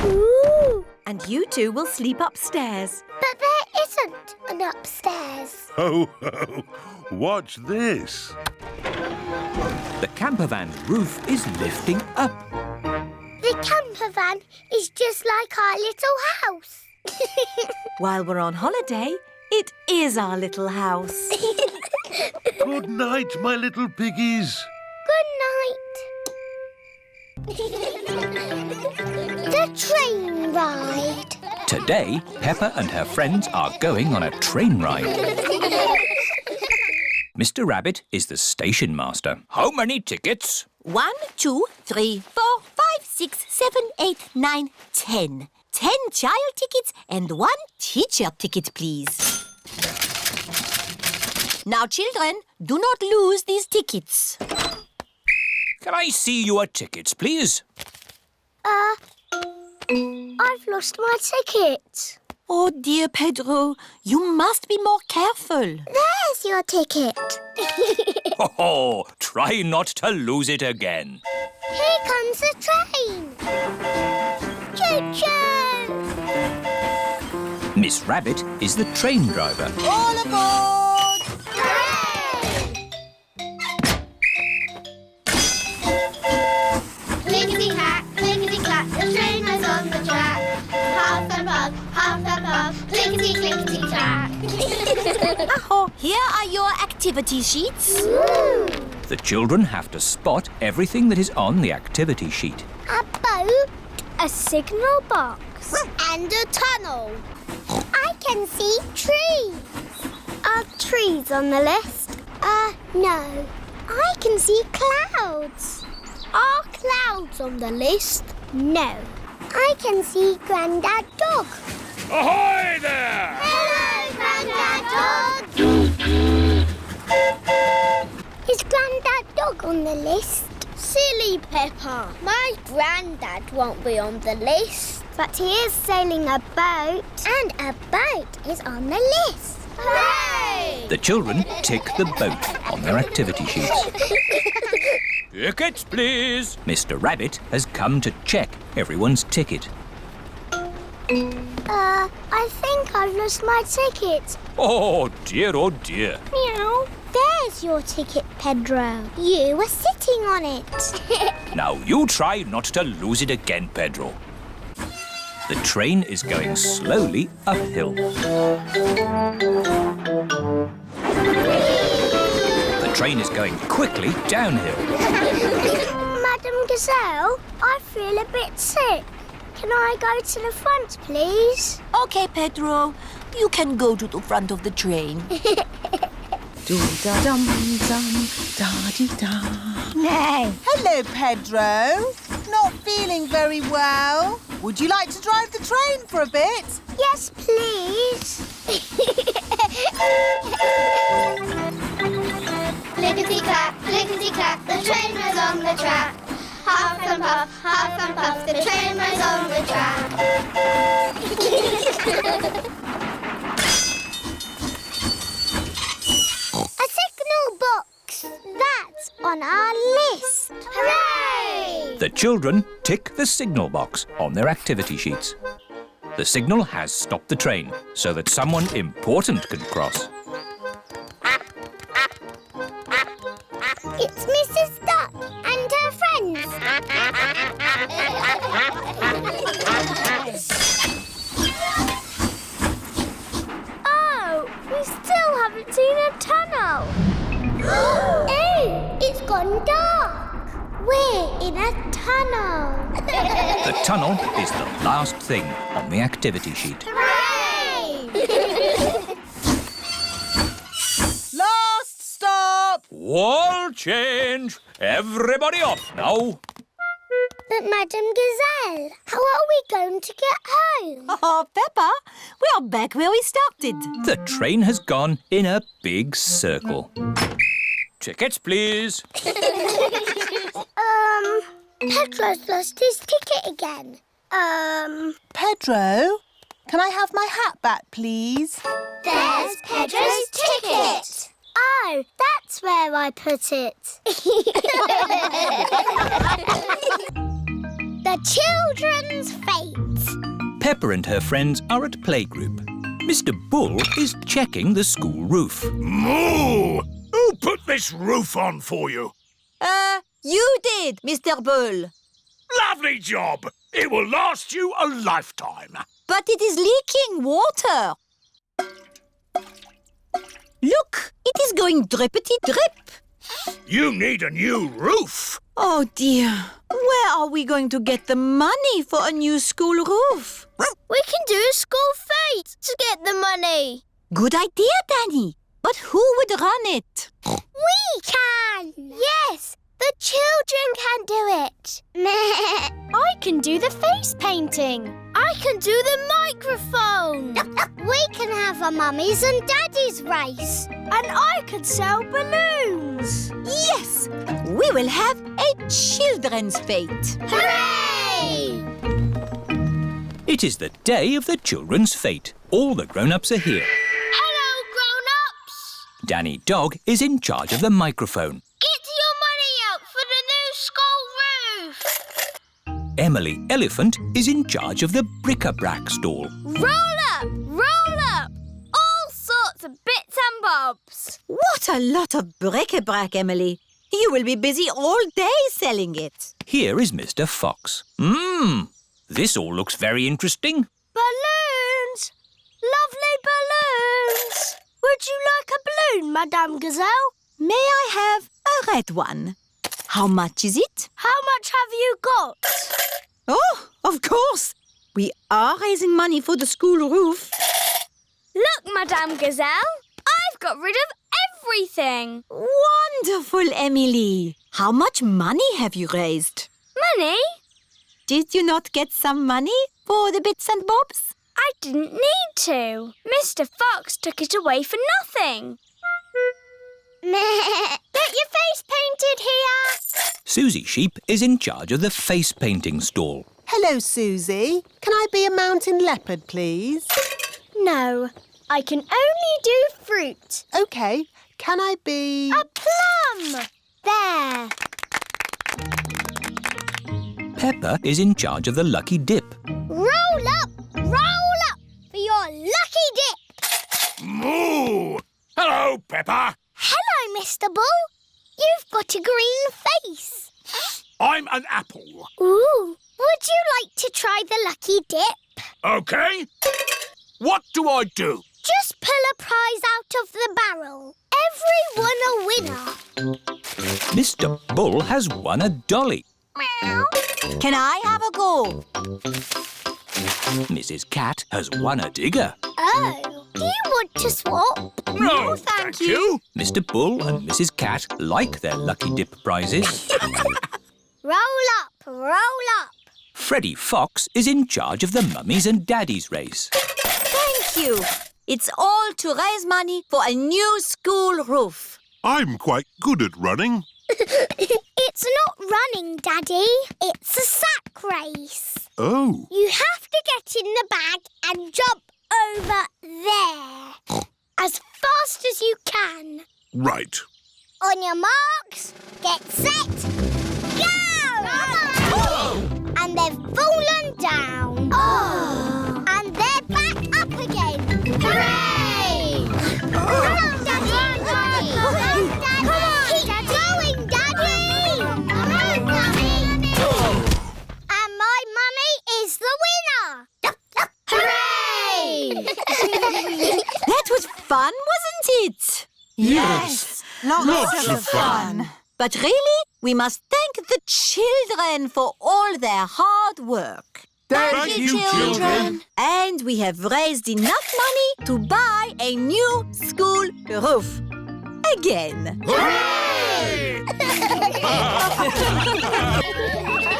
Ooh! And you two will sleep upstairs. But there isn't an upstairs. Ho, ho! Watch this. The camper van's roof is lifting up. The camper van is just like our little house. While we're on holiday, it is our little house. Good night, my little piggies. Good night. The train ride. Today, Peppa and her friends are going on a train ride. Mr. Rabbit is the station master. How many tickets? 1, 2, 3, 4, 5, 6, 7, 8, 9, 10. 10 child tickets and 1 teacher ticket, please. Now, children, do not lose these tickets. Can I see your tickets, please? I've lost my ticket. Oh, dear Pedro, you must be more careful. There's your ticket. Oh, try not to lose it again. Here comes the train. Choo-choo! Miss Rabbit is the train driver. All aboard! Hooray! Clickety-clack, clickety-clack, the train is on the track. Half and puff, clickety-clickety-clack. Here are your activity sheets. The children have to spot everything that is on the activity sheet. A boat, a signal box, and a tunnel. I can see trees. Are trees on the list? No. I can see clouds. Are clouds on the list? No. I can see Grandad Dog. Ahoy there! Hello, Grandad Dog! Is Grandad Dog on the list? Silly Peppa. My Grandad won't be on the list. But he is sailing a boat. And a boat is on the list. Hooray! The children tick the boat on their activity sheets. Tickets, please. Mr. Rabbit has come to check everyone's ticket. I think I've lost my ticket. Oh, dear, oh, dear. Meow. There's your ticket, Pedro. You were sitting on it. Now you try not to lose it again, Pedro. The train is going slowly uphill. The train is going quickly downhill. Madam Gazelle, I feel a bit sick. Can I go to the front, please? Okay, Pedro. You can go to the front of the train. Do-da-dum-dum-da-dee-da. Hello, Pedro. Not feeling very well. Would you like to drive the train for a bit? Yes, please. Clickety-clack, clickety-clack, the train was on the track. Half and puff, the train was on the track. A signal box. That's on our list. Hooray! The children tick the signal box on their activity sheets. The signal has stopped the train so that someone important can cross. It's Mrs. Duck and her friends. Oh, we still haven't seen a tunnel. Oh, it's gone dark. We're in a tunnel. The tunnel is the last thing on the activity sheet. Hooray! Last stop! Wall change! Everybody off now! But Madam Gazelle, how are we going to get home? Oh, Peppa, we are back where we started. The train has gone in a big circle. Tickets, please. Pedro's lost his ticket again. Pedro, can I have my hat back, please? There's Pedro's ticket. Oh, that's where I put it. The children's fete. Peppa and her friends are at playgroup. Mr. Bull is checking the school roof. Moo! Who put this roof on for you? You did, Mr. Bull. Lovely job. It will last you a lifetime. But it is leaking water. Look, it is going drippity-drip. You need a new roof. Oh, dear. Where are we going to get the money for a new school roof? We can do a school fete to get the money. Good idea, Danny. But who would run it? We can. Yes, the children can do it. I can do the face painting. I can do the microphone. We can have a Mummy's and Daddy's race. And I can sell balloons. Yes! We will have a children's fete. Hooray! It is the day of the children's fete. All the grown-ups are here. Hello, grown-ups. Danny Dog is in charge of the microphone. Get your money out for the new school roof. Emily Elephant is in charge of the bric-a-brac stall. Roll up, roll up. All sorts of bits and bobs. What a lot of bric-a-brac, Emily. You will be busy all day selling it. Here is Mr. Fox. This all looks very interesting. Balloons! Lovely balloons! Would you like a balloon, Madame Gazelle? May I have a red one? How much is it? How much have you got? Oh, of course. We are raising money for the school roof. Look, Madame Gazelle, I've got rid of everything. Wonderful, Emily. How much money have you raised? Money? Did you not get some money for the bits and bobs? I didn't need to. Mr. Fox took it away for nothing. Get your face painted here. Susie Sheep is in charge of the face painting stall. Hello, Susie. Can I be a mountain leopard, please? No, I can only do fruit. OK. Can I be... A plum! There. Peppa is in charge of the lucky dip. Roll up for your lucky dip. Moo! Hello, Peppa. Hello, Mr. Bull. You've got a green face. I'm an apple. Ooh, would you like to try the lucky dip? OK. What do I do? Just pull a prize out of the barrel. Everyone a winner. Mr. Bull has won a dolly. Meow. Can I have a go? Mrs. Cat has won a digger. Oh, do you want to swap? No, thank you. Mr. Bull and Mrs. Cat like their lucky dip prizes. Roll up, roll up. Freddie Fox is in charge of the Mummies and Daddies race. Thank you. It's all to raise money for a new school roof. I'm quite good at running. It's not running, Daddy. It's a sack race. Oh. You have to get in the bag and jump over there. As fast as you can. Right. On your marks, get set, go! And they've fallen down. Oh. And they're back up again. Hooray! Come on, Daddy! Come on, Daddy! Keep going, Daddy! Come on, Daddy! And my mummy is the winner! Hooray! That was fun, wasn't it? Yes. Lots of fun. But really, we must thank the children for all their hard work. Thank you, children. And we have raised enough money to buy a new school roof. Again. Hooray!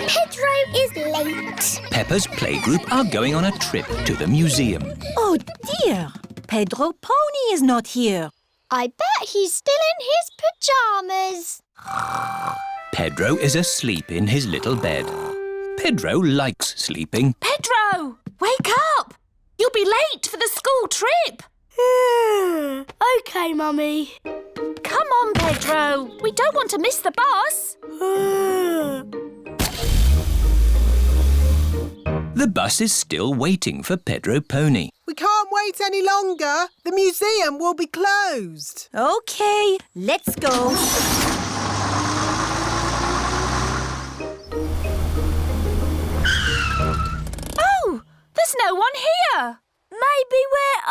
Pedro is late. Peppa's playgroup are going on a trip to the museum. Oh dear, Pedro Pony is not here. I bet he's still in his pyjamas. Pedro is asleep in his little bed. Pedro likes sleeping. Pedro, wake up! You'll be late for the school trip. OK, Mummy. Come on, Pedro. We don't want to miss the bus. The bus is still waiting for Pedro Pony. We can't wait any longer. The museum will be closed. OK, let's go. Oh, there's no one here. Maybe we're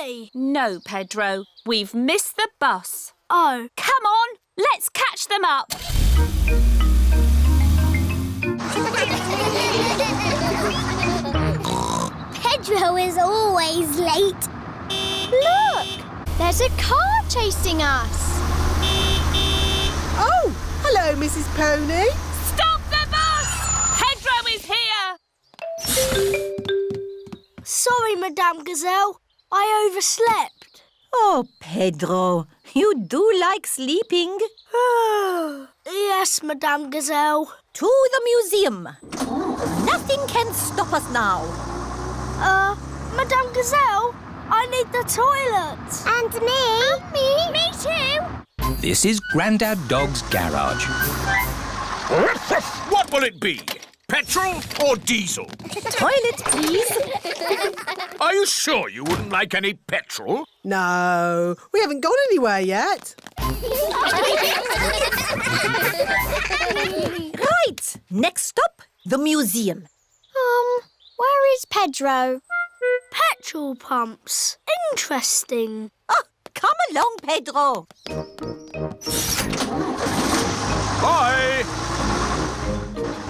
early. No, Pedro. We've missed the bus. Oh. Come on, let's catch them up. Pedro is always late. Look, there's a car chasing us. Oh, hello, Mrs. Pony. Stop the bus! Pedro is here! Sorry, Madame Gazelle. I overslept. Oh, Pedro, you do like sleeping. Yes, Madame Gazelle. To the museum. Nothing can stop us now. Madame Gazelle, I need the toilet. And me. And me. Me too. This is Grandad Dog's garage. What will it be? Petrol or diesel? Toilet, please. Are you sure you wouldn't like any petrol? No, we haven't gone anywhere yet. Right. Next stop, the museum. Where is Pedro? Petrol pumps. Interesting. Oh, come along, Pedro. Bye!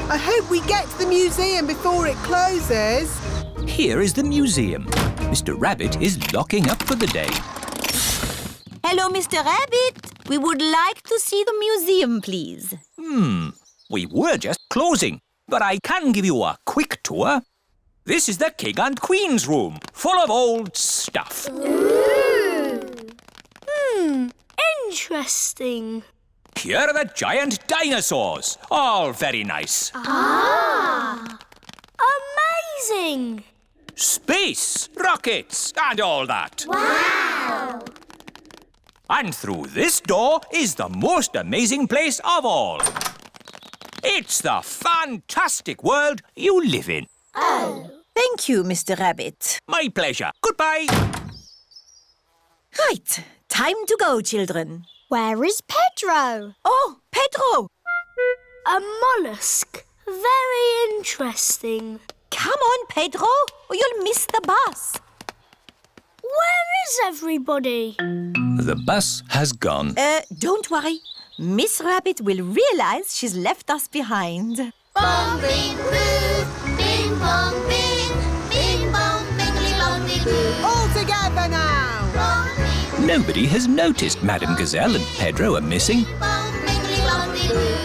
I hope we get to the museum before it closes. Here is the museum. Mr. Rabbit is locking up for the day. Hello, Mr. Rabbit. We would like to see the museum, please. We were just closing, but I can give you a quick tour. This is the King and Queen's room, full of old stuff. Interesting. Here are the giant dinosaurs, all very nice. Amazing. Space, rockets, and all that. Wow. And through this door is the most amazing place of all. It's the fantastic world you live in. Thank you, Mr. Rabbit. My pleasure. Goodbye. Right. Time to go, children. Where is Pedro? Oh, Pedro! A mollusk. Very interesting. Come on, Pedro, or you'll miss the bus. Where is everybody? The bus has gone. Don't worry. Miss Rabbit will realise she's left us behind. Bong, bing, boo. Bing, bong, bing. Bing, bong, bingly, bongly, boo. All together now. Bong, bing, Nobody has noticed Madame Gazelle and Pedro are missing. bong, bingly, bongly, boo.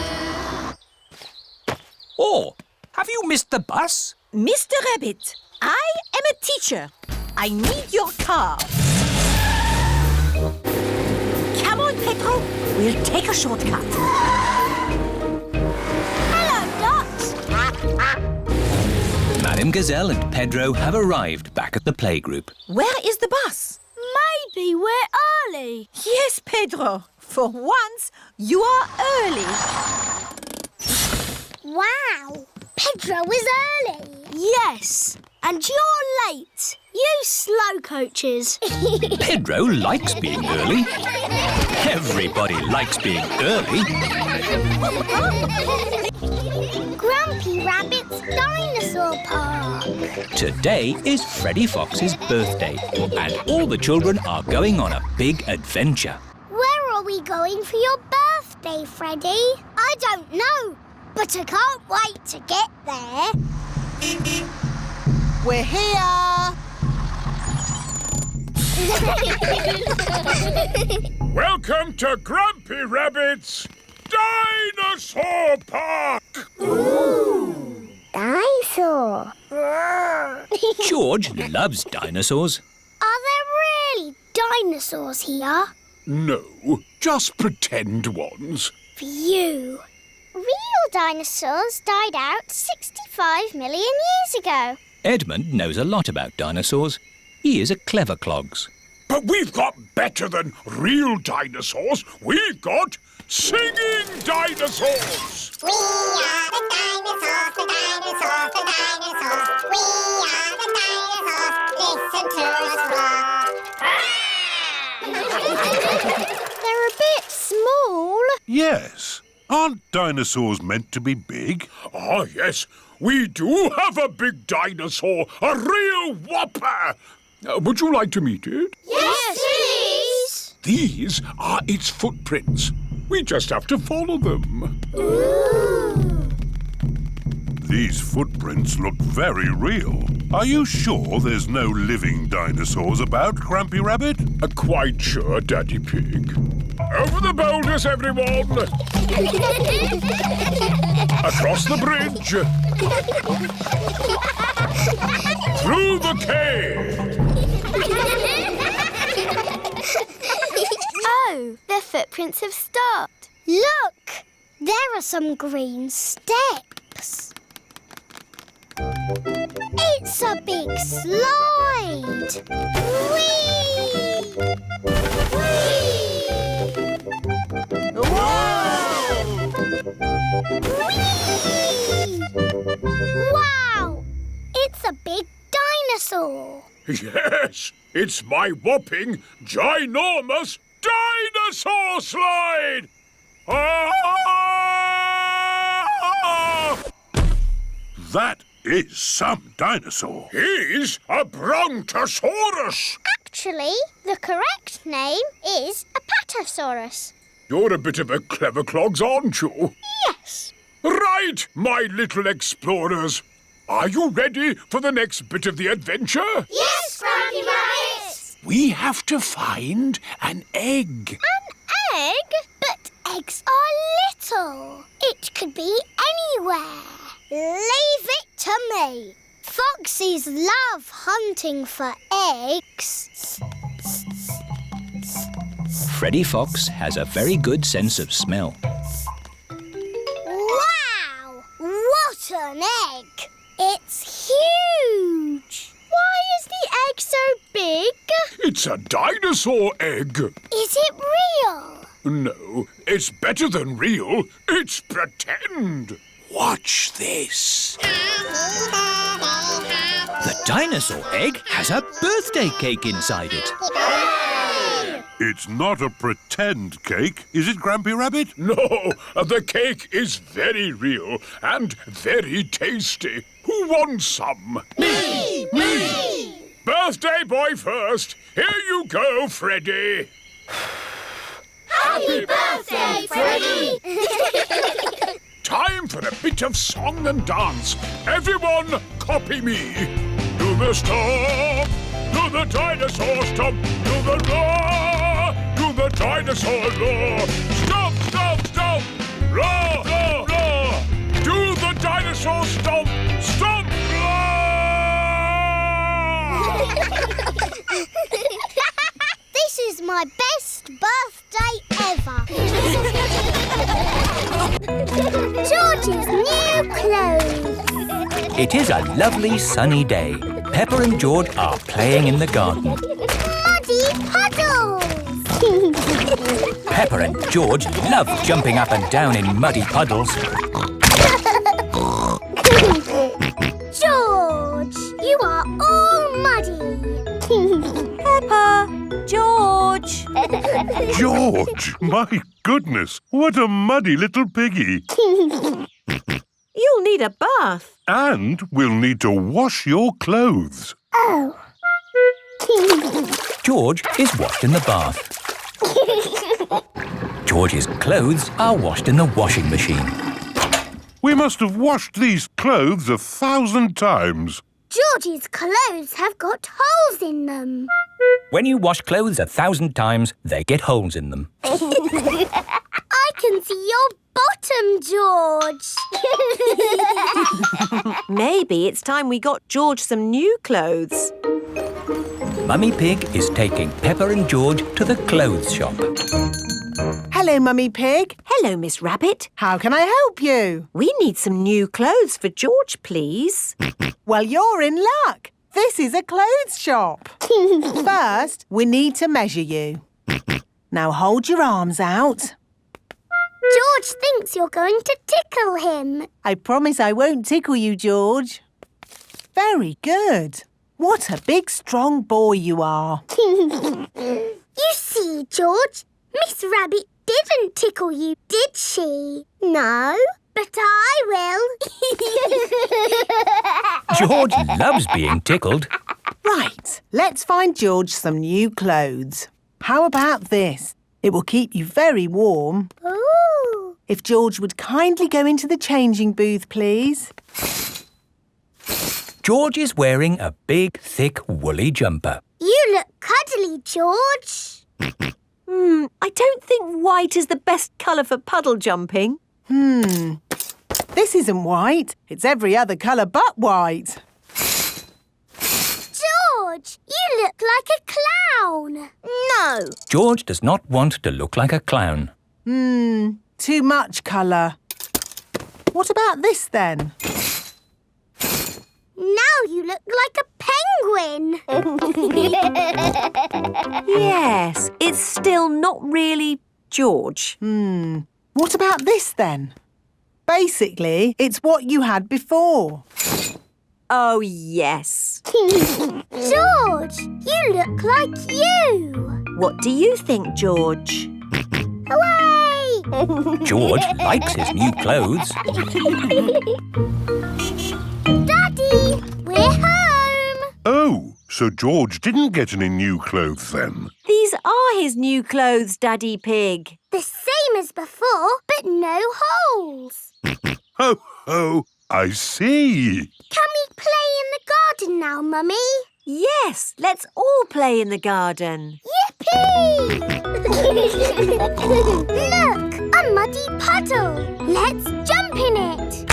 Oh, have you missed the bus? Mr. Rabbit, I am a teacher. I need your car. Come on, Pedro. We'll take a shortcut. Hello, ducks. Madame Gazelle and Pedro have arrived back at the playgroup. Where is the bus? Maybe we're early. Yes, Pedro. For once, you are early. Wow. Pedro is early. Yes, and you're late. You slow coaches. Pedro likes being early. Everybody likes being early. Grumpy Rabbit's Dinosaur Park. Today is Freddy Fox's birthday, and all the children are going on a big adventure. Where are we going for your birthday, Freddy? I don't know, but I can't wait to get there. We're here. Welcome to Grumpy Rabbit's Dinosaur Park! Dinosaur. George loves dinosaurs. Are there really dinosaurs here? No, just pretend ones. Phew. Real dinosaurs died out 65 million years ago. Edmund knows a lot about dinosaurs. He is a clever clogs. But we've got better than real dinosaurs. We've got singing dinosaurs. We are the dinosaurs, the dinosaurs, the dinosaurs. We are the dinosaurs. Listen to us roar. They're a bit small. Yes. Aren't dinosaurs meant to be big? Ah, yes. We do have a big dinosaur, a real whopper. Would you like to meet it? Yes, please. These are its footprints. We just have to follow them. Ooh. These footprints look very real. Are you sure there's no living dinosaurs about, Grumpy Rabbit? Quite sure, Daddy Pig. Over the boulders, everyone! Across the bridge! Through the cave! Oh, the footprints have stopped. Look! There are some green steps. It's a big slide. Whee! Whee! Whoa! Whee! Wow! It's a big dinosaur. Yes, it's my whopping, ginormous dinosaur slide! That is some dinosaur. He's a brontosaurus. Actually, the correct name is a patasaurus. You're a bit of a clever clogs, aren't you? Yes. Right, my little explorers. Are you ready for the next bit of the adventure? Yes, Grumpy Rabbit! We have to find an egg. An egg? But eggs are little. It could be anywhere. Leave it to me. Foxes love hunting for eggs. Freddy Fox has a very good sense of smell. Wow! What an egg! It's huge! Why is the egg so big? It's a dinosaur egg. Is it real? No, it's better than real. It's pretend. Watch this. The dinosaur egg has a birthday cake inside it. It's not a pretend cake, is it, Grampy Rabbit? No, the cake is very real and very tasty. Who wants some? Me! Me! Birthday boy first. Here you go, Freddy. Happy birthday, Freddy! Time for a bit of song and dance. Everyone, copy me. Do the stomp, do the dinosaur stomp, do the roar, do the dinosaur roar. Stomp, stomp, stomp, roar, roar, roar. Do the dinosaur stomp, stomp, roar. This is my best birthday ever. George's new clothes. It is a lovely sunny day. Peppa and George are playing in the garden. Muddy puddles. Peppa and George love jumping up and down in muddy puddles. George, you are all muddy. Peppa! George! George, my goodness, what a muddy little piggy. You'll need a bath. And we'll need to wash your clothes. Oh. George is washed in the bath. George's clothes are washed in the washing machine. We must have washed these clothes 1,000 times. George's clothes have got holes in them. When you wash clothes 1,000 times, they get holes in them. I can see your bottom, George. Maybe it's time we got George some new clothes. Mummy Pig is taking Peppa and George to the clothes shop. Hello, Mummy Pig. Hello, Miss Rabbit. How can I help you? We need some new clothes for George, please. Well, you're in luck. This is a clothes shop. First, we need to measure you. Now hold your arms out. George thinks you're going to tickle him. I promise I won't tickle you, George. Very good. What a big, strong boy you are. You see, George, Miss Rabbit didn't tickle you, did she? No, but I will. George loves being tickled. Right, let's find George some new clothes. How about this? It will keep you very warm. Ooh. If George would kindly go into the changing booth, please. George is wearing a big, thick, woolly jumper. You look cuddly, George. I don't think white is the best colour for puddle jumping. This isn't white. It's every other colour but white. You look like a clown. No. George does not want to look like a clown. Too much colour. What about this then? Now you look like a penguin. Yes, it's still not really George. What about this then? Basically, it's what you had before. Oh, yes. George, you look like you. What do you think, George? Hooray! George likes his new clothes. Daddy, we're home. Oh, so George didn't get any new clothes then? These are his new clothes, Daddy Pig. The same as before, but no holes. Ho, ho, I see. Can we play in the garden now, Mummy? Yes, let's all play in the garden. Yippee! Look, a muddy puddle. Let's jump in it.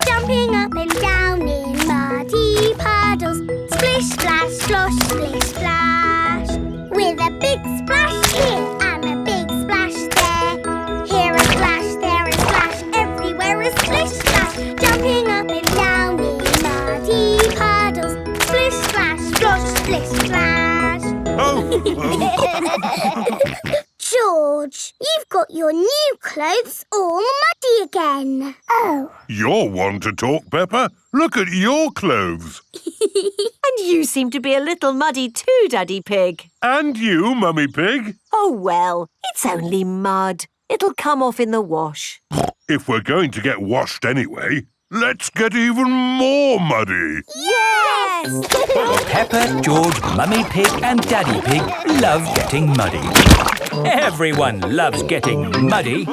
Jumping up and down in muddy puddles. Splish, splash, slosh, splish, splash. With a big splash here and a big splash there. Here a splash, there a splash, everywhere a splish, splash. Jumping up and down in muddy puddles. Splish, splash, slosh, splish, splash. George, you've got your new clothes all muddy again. Oh. You're one to talk, Peppa. Look at your clothes. And you seem to be a little muddy too, Daddy Pig. And you, Mummy Pig. Oh, well, it's only mud. It'll come off in the wash. If we're going to get washed anyway, let's get even more muddy. Yes! Peppa, George, Mummy Pig and Daddy Pig love getting muddy. Everyone loves getting muddy.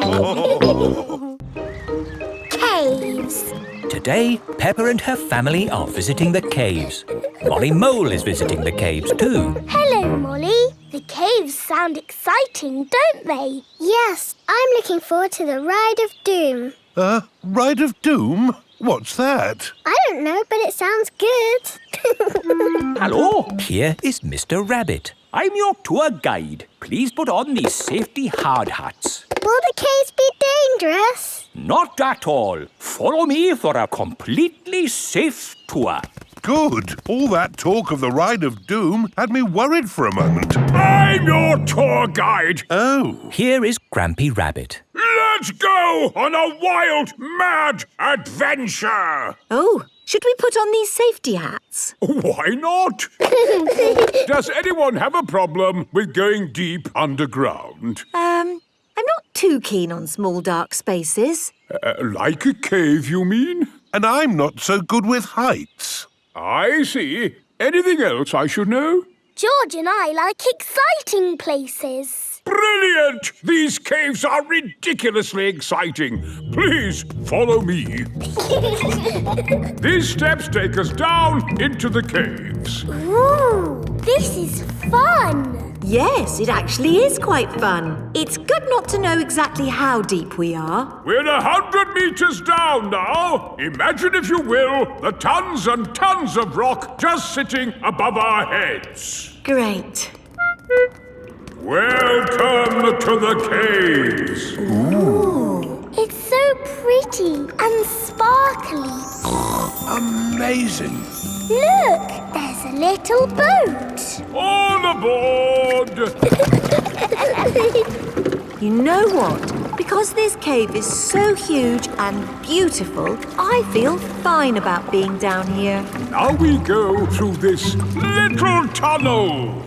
Caves. Today, Peppa and her family are visiting the caves. Molly Mole is visiting the caves too. Hello, Molly. The caves sound exciting, don't they? Yes, I'm looking forward to the Ride of Doom. Ride of Doom? What's that? I don't know, but it sounds good. Hello. Here is Mr. Rabbit. I'm your tour guide. Please put on these safety hard hats. Will the caves be dangerous? Not at all. Follow me for a completely safe tour. Good. All that talk of the Ride of Doom had me worried for a moment. I'm your tour guide. Oh. Here is Grampy Rabbit. Let's go on a wild, mad adventure. Oh, should we put on these safety hats? Why not? Does anyone have a problem with going deep underground? I'm not too keen on small dark spaces. Like a cave, you mean? And I'm not so good with heights. I see. Anything else I should know? George and I like exciting places. Brilliant! These caves are ridiculously exciting. Please follow me. These steps take us down into the caves. Ooh, this is fun. Yes, it actually is quite fun. It's good not to know exactly how deep we are. We're 100 meters down now. Imagine, if you will, the tons and tons of rock just sitting above our heads. Great. Welcome to the caves. Ooh, it's so pretty and sparkly. Amazing. Look, there's a little boat. All aboard! You know what? Because this cave is so huge and beautiful, I feel fine about being down here. Now we go through this little tunnel.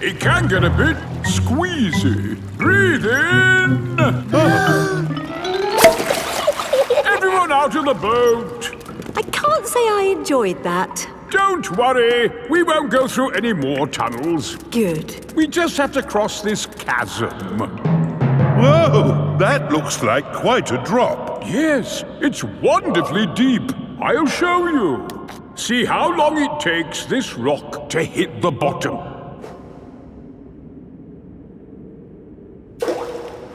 It can get a bit squeezy. Breathe in. Everyone out of the boat. I can't say I enjoyed that. Don't worry. We won't go through any more tunnels. Good. We just have to cross this chasm. Whoa, that looks like quite a drop. Yes, it's wonderfully deep. I'll show you. See how long it takes this rock to hit the bottom.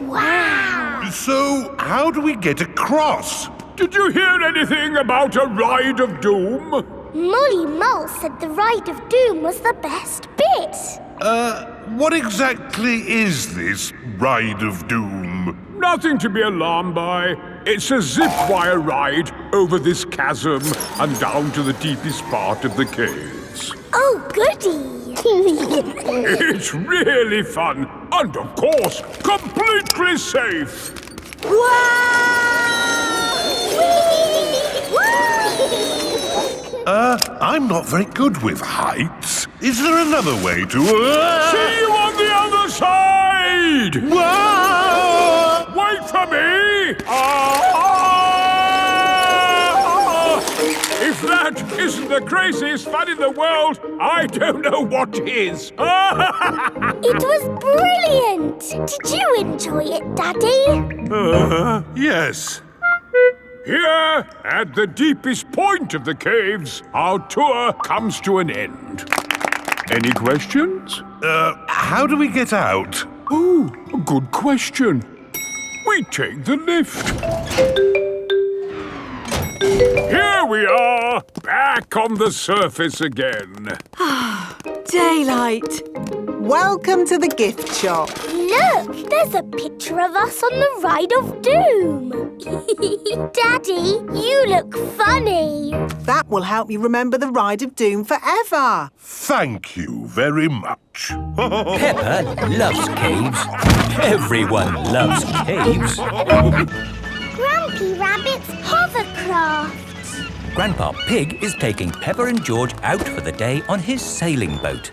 Wow. So, how do we get across? Did you hear anything about a Ride of Doom? Molly Mole said the Ride of Doom was the best bit. What exactly is this Ride of Doom? Nothing to be alarmed by. It's a zip wire ride over this chasm and down to the deepest part of the caves. Oh, goody! It's really fun and, of course, completely safe. I'm not very good with heights. Is there another way to... See you on the other side! Whoa! Wait for me! If that isn't the craziest fun in the world, I don't know what is. It was brilliant! Did you enjoy it, Daddy? Yes. Here, at the deepest point of the caves, our tour comes to an end. Any questions? How do we get out? Oh, good question. We take the lift. Here we are, back on the surface again. Daylight. Welcome to the gift shop. Look, there's a picture of us on the Ride of Doom. Daddy, you look funny. That will help you remember the Ride of Doom forever. Thank you very much. Peppa loves caves. Everyone loves caves. Grumpy Rabbit's hovercraft. Grandpa Pig is taking Peppa and George out for the day on his sailing boat.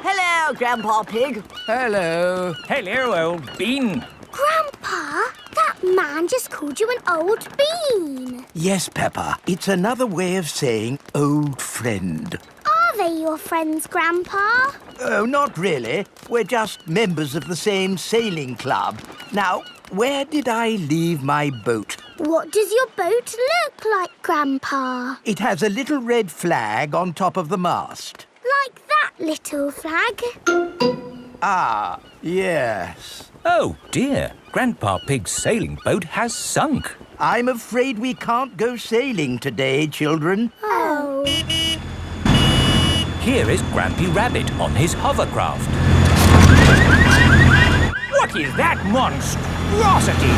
Hello, Grandpa Pig. Hello. Hello, old bean. Grandpa, that man just called you an old bean. Yes, Peppa. It's another way of saying old friend. Are they your friends, Grandpa? Oh, not really. We're just members of the same sailing club. Now, where did I leave my boat? What does your boat look like, Grandpa? It has a little red flag on top of the mast. Like that little flag? Ah, yes. Oh, dear. Grandpa Pig's sailing boat has sunk. I'm afraid we can't go sailing today, children. Oh. Here is Grampy Rabbit on his hovercraft. What is that monstrosity?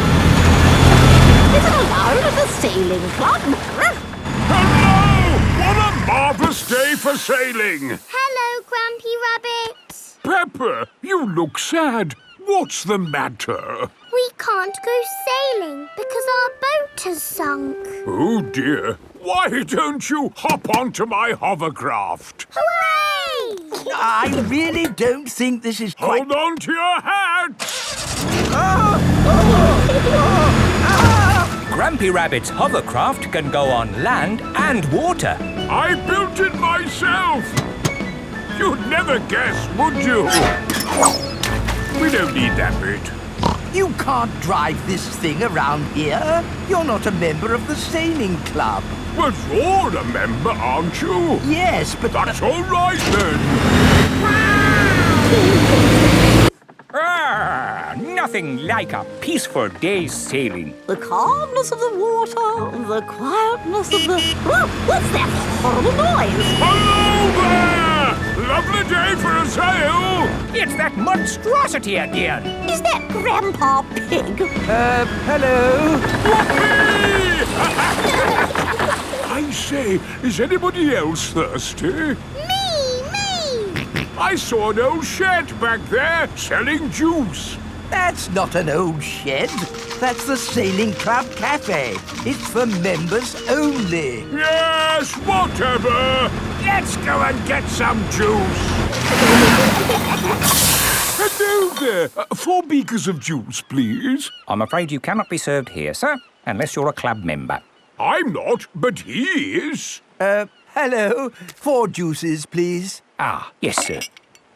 Is it allowed at the sailing club? Hello! What a marvellous day for sailing! Hello, Grampy Rabbit. Peppa, you look sad. What's the matter? We can't go sailing because our boat has sunk. Oh, dear. Why don't you hop onto my hovercraft? Hooray! I really don't think this is quite... Hold on to your hat! Grampy Rabbit's hovercraft can go on land and water. I built it myself. You'd never guess, would you? We don't need that bit. You can't drive this thing around here. You're not a member of the sailing club. But you're a member, aren't you? Yes, but... That's all right, then. Nothing like a peaceful day's sailing. The calmness of the water, the quietness of the... Oh, what's that horrible noise? Hello there! Lovely day for a sail! It's that monstrosity again. Is that Grandpa Pig? Hello? I say, is anybody else thirsty? Me! I saw an old shed back there selling juice. That's not an old shed. That's the Sailing Club Cafe. It's for members only. Yes, whatever. Let's go and get some juice. Hello there. 4 beakers of juice, please. I'm afraid you cannot be served here, sir, unless you're a club member. I'm not, but he is. Hello. 4 juices, please. Ah, yes, sir.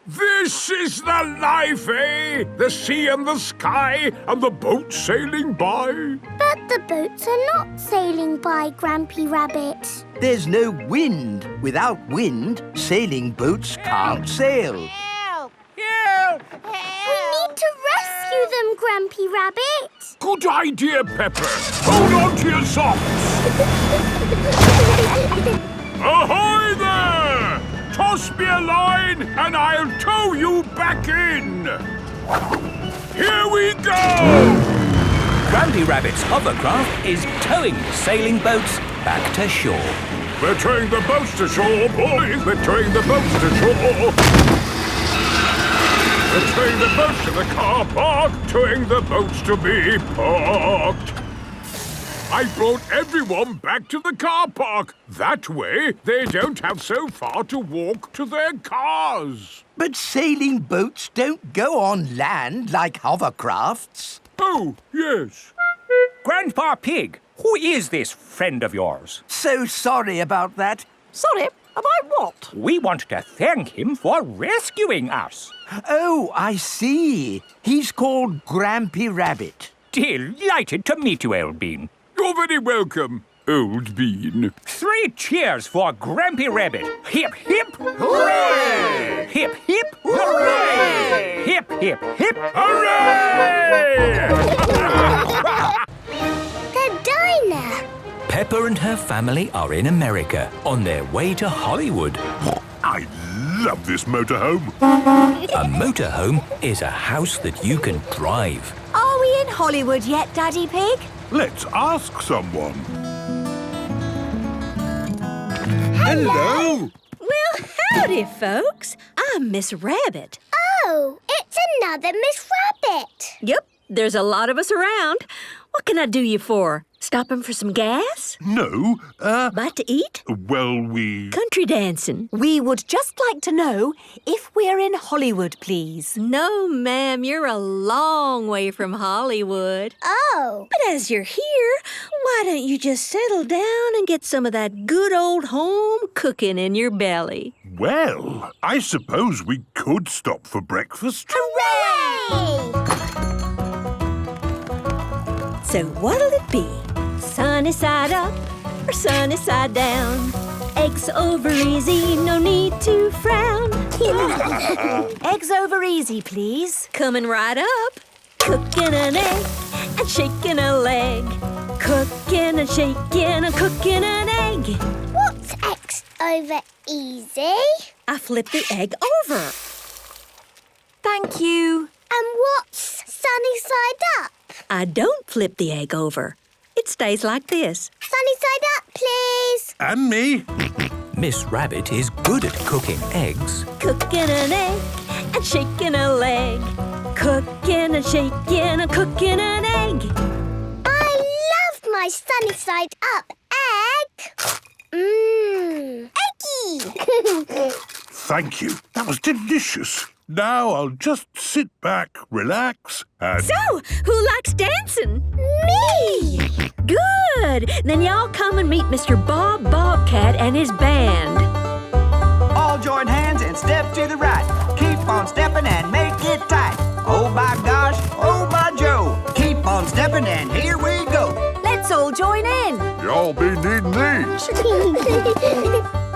This is the life, eh? The sea and the sky and the boat sailing by. But the boats are not sailing by, Grampy Rabbit. There's no wind. Without wind, sailing boats can't sail. Help! Help! We need to rescue them, Grampy Rabbit. Good idea, Peppa. Hold on to your socks. Ahoy there! Toss me a line and I'll tow you back in. Here we go! Grampy Rabbit's hovercraft is towing the sailing boats back to shore. We're towing the boats to shore, boys. We're towing the boats to shore. We're towing the boats to the car park. Towing the boats to be parked. I brought everyone back to the car park. That way, they don't have so far to walk to their cars. But sailing boats don't go on land like hovercrafts. Oh, yes. Grandpa Pig, who is this friend of yours? So sorry about that. Sorry, about what? We want to thank him for rescuing us. Oh, I see. He's called Grampy Rabbit. Delighted to meet you, Old Bean. You're very welcome, Old Bean. 3 cheers for Grampy Rabbit. Hip, hip, hooray! Hip, hip, hooray! Hip, hip, hip, hooray! The diner. Peppa and her family are in America on their way to Hollywood. I love this motorhome. A motorhome is a house that you can drive. Are we in Hollywood yet, Daddy Pig? Let's ask someone. Hello. Well, howdy, folks. I'm Miss Rabbit. Oh, it's another Miss Rabbit. Yep, there's a lot of us around. What can I do you for? Stopping for some gas? No, Bite to eat? well, we... Country dancing? We would just like to know if we're in Hollywood, please. No, ma'am, you're a long way from Hollywood. Oh. But as you're here, why don't you just settle down and get some of that good old home cooking in your belly? Well, I suppose we could stop for breakfast. Hooray! So what'll it be? Sunny side up or sunny side down? Eggs over easy, no need to frown. Eggs over easy, please. Coming right up. Cooking an egg and shaking a leg. Cooking and shaking and cooking an egg. What's X over easy? I flip the egg over. Thank you. And what's sunny side up? I don't flip the egg over. It stays like this. Sunny side up, please. And me. Miss Rabbit is good at cooking eggs. Cooking an egg and shaking a leg. Cooking and shaking and cooking an egg. I love my sunny side up egg. Eggy. Thank you. That was delicious. Now I'll just sit back, relax, and... So, who likes dancing? Me! Good! Then y'all come and meet Mr. Bob Bobcat and his band. All join hands and step to the right. Keep on stepping and make it tight. Oh my gosh, oh my Joe. Keep on stepping and here we go. Let's all join in. Y'all be needing these.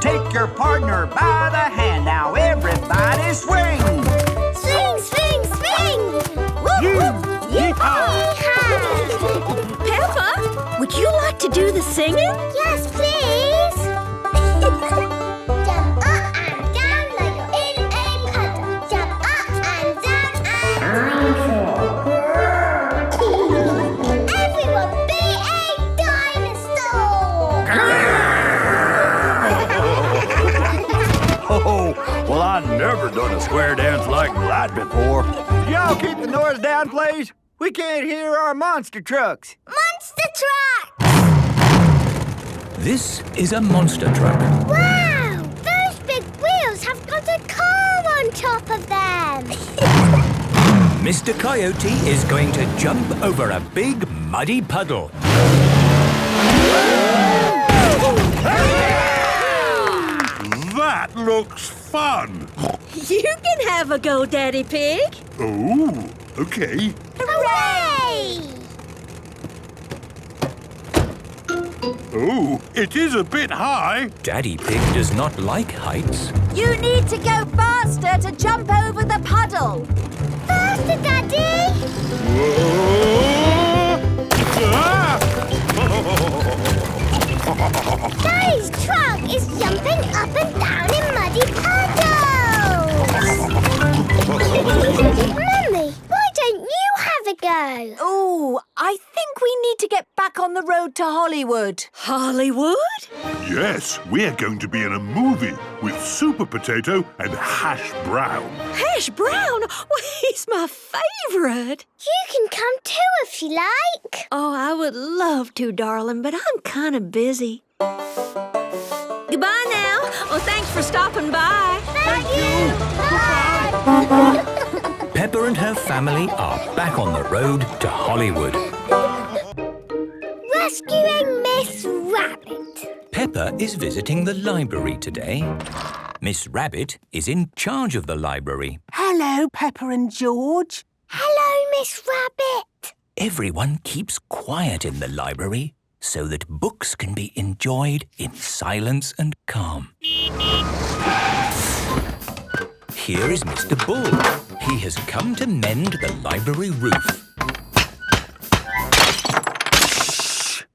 Take your partner by the hand. Now everybody swing. Swing, swing, swing. Whoop, whoop. Yeehaw. Peppa, would you like to do the singing? Yes, please. Jump up and down like you're in a puddle. Jump up and down and... Everyone be a dinosaur! Oh, well, I've never done a square dance like that before. Y'all keep the noise down, please. We can't hear our monster trucks. Monster truck! This is a monster truck. Wow! Those big wheels have got a car on top of them. Mr. Coyote is going to jump over a big muddy puddle. That looks fun. You can have a go, Daddy Pig. Oh, okay. Hooray! Oh, it is a bit high. Daddy Pig does not like heights. You need to go faster to jump over the puddle. Faster, Daddy! Whoa! Ah! Daddy, Daddy's truck is jumping up and down in muddy puddles. Mummy, why don't you have a go? Oh, I think we need to get back on the road to Hollywood. Hollywood? Yes, we're going to be in a movie with Super Potato and Hash Brown. Hash Brown? Well, he's my favourite. You can come too if you like. Oh, I would love to, darling, but I'm kind of busy. Goodbye now. Oh, thanks for stopping by. Thank you. Bye. Peppa and her family are back on the road to Hollywood. Rescuing Miss Rabbit. Peppa is visiting the library today. Miss Rabbit is in charge of the library. Hello, Peppa and George. Hello, Miss Rabbit. Everyone keeps quiet in the library so that books can be enjoyed in silence and calm. Here is Mr. Bull. He has come to mend the library roof.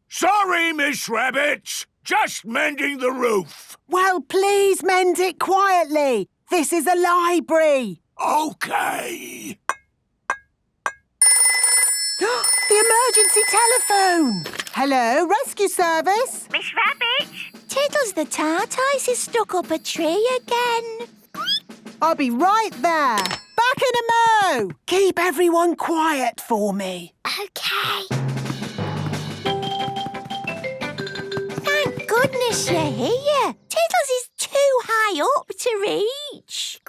Sorry, Miss Rabbit. Just mending the roof. Well, please mend it quietly. This is a library. Okay. The emergency telephone. Hello, rescue service. Miss Rabbit? Tiddles the tortoise is stuck up a tree again. I'll be right there. Back in a mo. Keep everyone quiet for me. Okay. Thank goodness you're here. Tiddles is too high up to reach.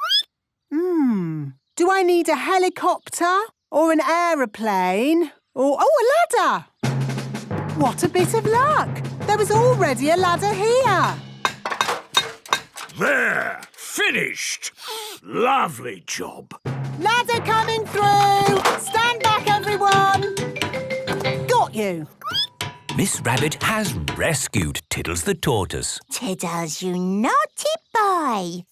Do I need a helicopter or an aeroplane or, a ladder? What a bit of luck. There was already a ladder here. There. Finished. Lovely job. Ladder coming through. Stand back, everyone. Got you. Miss Rabbit has rescued Tiddles the tortoise. Tiddles, you naughty boy.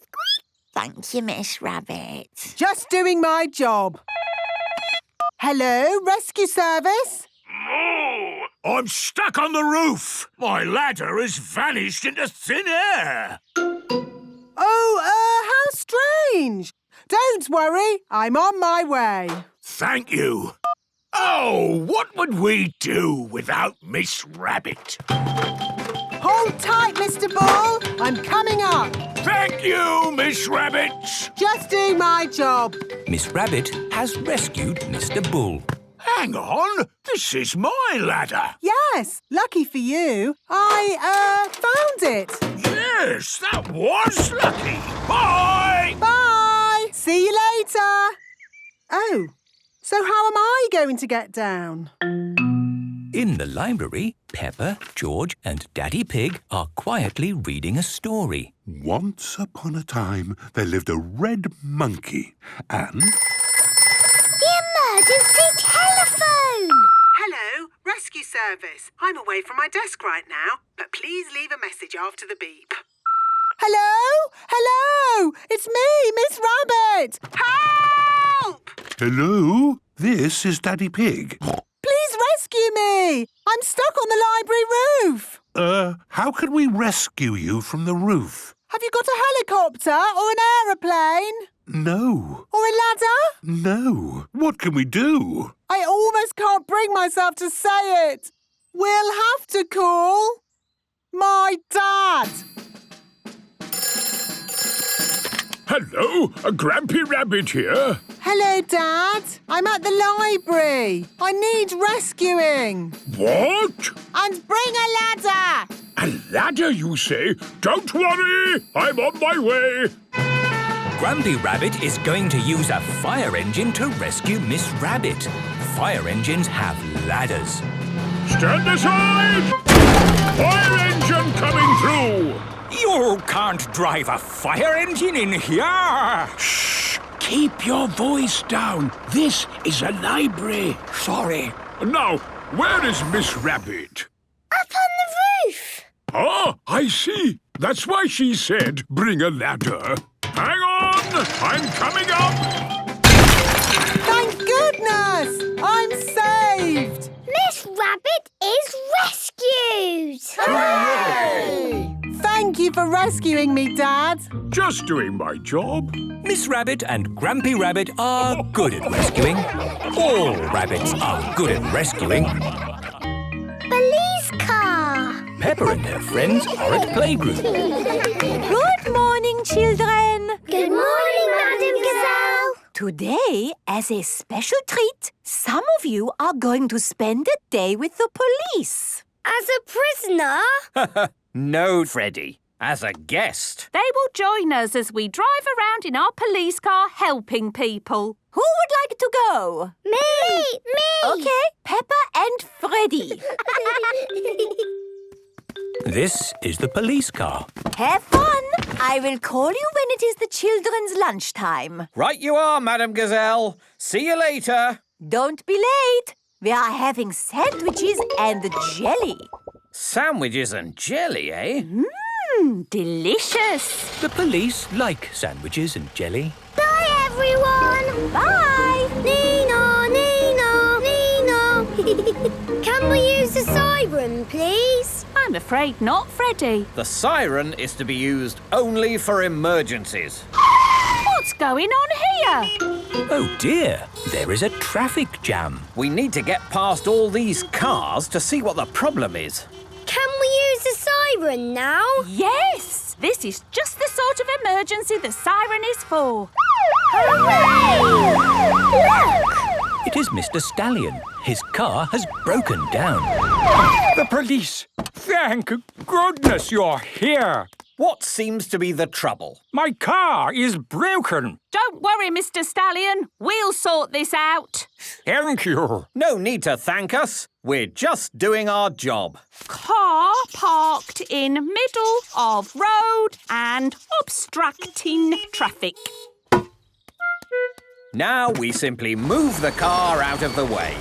Thank you, Miss Rabbit. Just doing my job. Hello, rescue service? Oh, I'm stuck on the roof. My ladder has vanished into thin air. Oh, how strange. Don't worry, I'm on my way. Thank you. Oh, what would we do without Miss Rabbit? Hold tight, Mr. Bull. I'm coming up. Thank you, Miss Rabbit. Just doing my job. Miss Rabbit has rescued Mr. Bull. Hang on, this is my ladder. Yes, lucky for you. I, found it. Yes, that was lucky. Bye. Bye. See you later. Oh, so how am I going to get down? In the library, Peppa, George and Daddy Pig are quietly reading a story. Once upon a time, there lived a red monkey and... The emergency telephone! Hello, rescue service. I'm away from my desk right now, but please leave a message after the beep. Hello? Hello? It's me, Miss Rabbit. Help! Hello? This is Daddy Pig. Please rescue me. I'm stuck on the library roof. How can we rescue you from the roof? Have you got a helicopter or an aeroplane? No. Or a ladder? No. What can we do? I almost can't bring myself to say it. We'll have to call my dad. Hello, Grampy Rabbit here. Hello, Dad. I'm at the library. I need rescuing. What? And bring a ladder. A ladder, you say? Don't worry, I'm on my way. Grumpy Rabbit is going to use a fire engine to rescue Miss Rabbit. Fire engines have ladders. Stand aside! Fire engine coming through! You can't drive a fire engine in here! Shh! Keep your voice down. This is a library. Sorry. Now, where is Miss Rabbit? Up on the roof. Ah, I see. That's why she said bring a ladder. Hang on! I'm coming up! Thank goodness! I'm saved! Miss Rabbit is rescued! Hooray! rescuing me, Dad? Just doing my job. Miss Rabbit and Grampy Rabbit are good at rescuing. All rabbits are good at rescuing. Police car. Peppa and her friends are at playgroup. Good morning, children. Good morning, Madam Gazelle. Today, as a special treat, some of you are going to spend a day with the police. As a prisoner? No, Freddy. As a guest. They will join us as we drive around in our police car helping people. Who would like to go? Me! Okay, Peppa and Freddy. This is the police car. Have fun. I will call you when it is the children's lunchtime. Right you are, Madam Gazelle. See you later. Don't be late. We are having sandwiches and jelly. Sandwiches and jelly, eh? Delicious. The police like sandwiches and jelly. Bye, everyone. Bye. Nino, Nino, Nino. Can we use the siren, please? I'm afraid not, Freddy. The siren is to be used only for emergencies. What's going on here? Oh dear, there is a traffic jam. We need to get past all these cars to see what the problem is. Can we use the siren now? Yes! This is just the sort of emergency the siren is for. Hooray! Look! It is Mr. Stallion. His car has broken down. The police! Thank goodness you're here. What seems to be the trouble? My car is broken. Don't worry, Mr. Stallion. We'll sort this out. Thank you. No need to thank us. We're just doing our job. Car parked in middle of road and obstructing traffic. Now we simply move the car out of the way.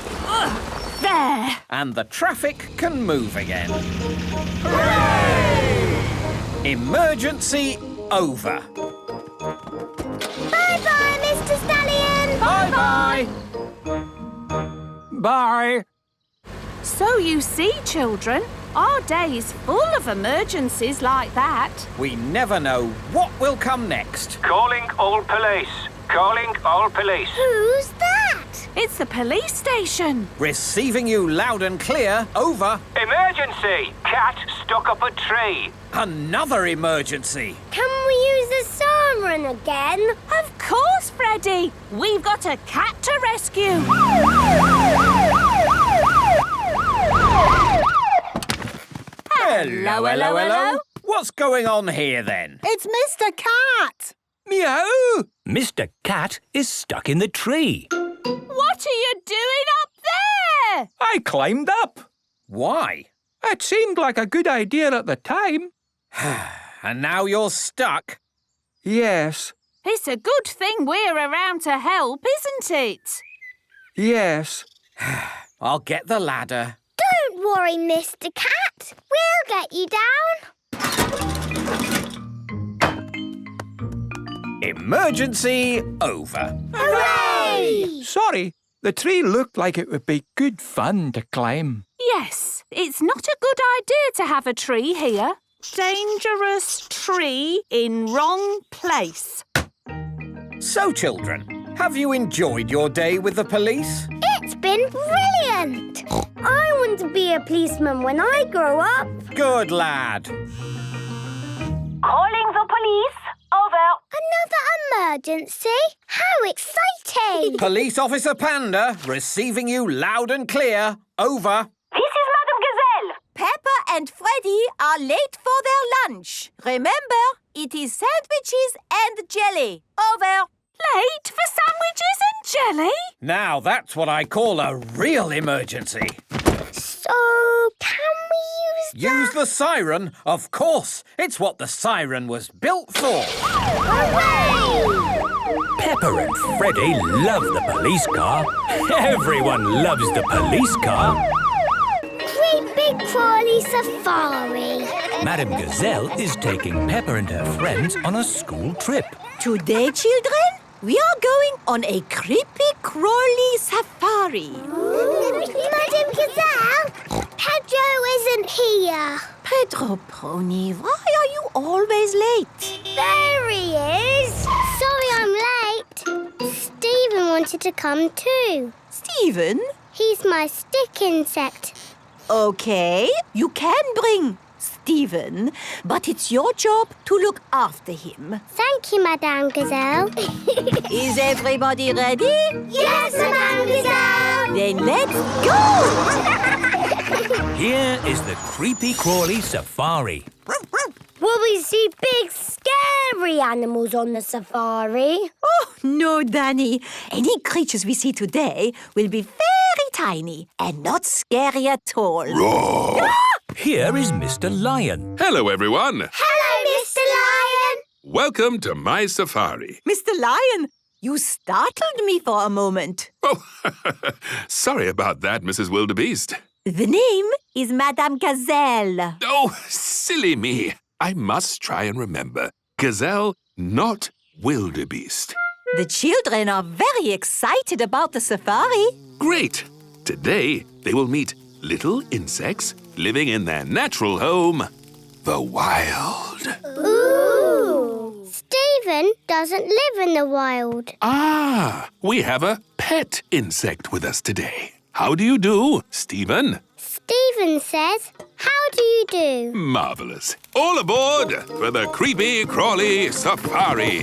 There. And the traffic can move again. Hooray! Emergency over. Bye-bye, Mr. Stallion. Bye-bye. Bye. So you see, children, our day is full of emergencies like that. We never know what will come next. Calling all police. Calling all police. Who's that? It's the police station. Receiving you loud and clear. Over. Emergency! Cat stuck up a tree. Another emergency. Can we use the siren again? Of course, Freddy. We've got a cat to rescue. Hello, hello, hello. What's going on here, then? It's Mr. Cat. Meow! Mr. Cat is stuck in the tree. What are you doing up there? I climbed up. Why? It seemed like a good idea at the time. And now you're stuck? Yes. It's a good thing we're around to help, isn't it? Yes. I'll get the ladder. Don't worry, Mr. Cat. We'll get you down. Emergency over. Hooray! Sorry, the tree looked like it would be good fun to climb. Yes, it's not a good idea to have a tree here. Dangerous tree in wrong place. So, children, have you enjoyed your day with the police? It's been brilliant. I want to be a policeman when I grow up. Good lad. Calling the police. Over. Another emergency? How exciting! Police Officer Panda, receiving you loud and clear. Over. This is Madam Gazelle. Peppa and Freddy are late for their lunch. Remember, it is sandwiches and jelly. Over. Late for sandwiches and jelly? Now that's what I call a real emergency. So, can we Use the siren? Of course. It's what the siren was built for. Hooray! Peppa and Freddy love the police car. Everyone loves the police car. Great big crawly safari. Madam Gazelle is taking Peppa and her friends on a school trip. Today, children, we are going on a creepy crawly safari. Madam Gazelle, Pedro isn't here. Pedro Pony, why are you always late? There he is. Sorry I'm late. Stephen wanted to come too. Stephen? He's my stick insect. Okay, you can bring Stephen, but it's your job to look after him. Thank you, Madame Gazelle. Is everybody ready? Yes, Madame Gazelle. Then let's go! Here is the creepy crawly safari. Will we see big, scary animals on the safari? Oh, no, Danny. Any creatures we see today will be very tiny and not scary at all. Roar! Here is Mr. Lion. Hello, everyone. Hello, Mr. Lion. Welcome to my safari. Mr. Lion, you startled me for a moment. Oh, sorry about that, Mrs. Wildebeest. The name is Madame Gazelle. Oh, silly me. I must try and remember. Gazelle, not wildebeest. The children are very excited about the safari. Great. Today, they will meet little insects living in their natural home, the wild. Ooh! Stephen doesn't live in the wild. Ah, we have a pet insect with us today. How do you do, Stephen? Stephen says, how do you do? Marvelous. All aboard for the creepy crawly safari.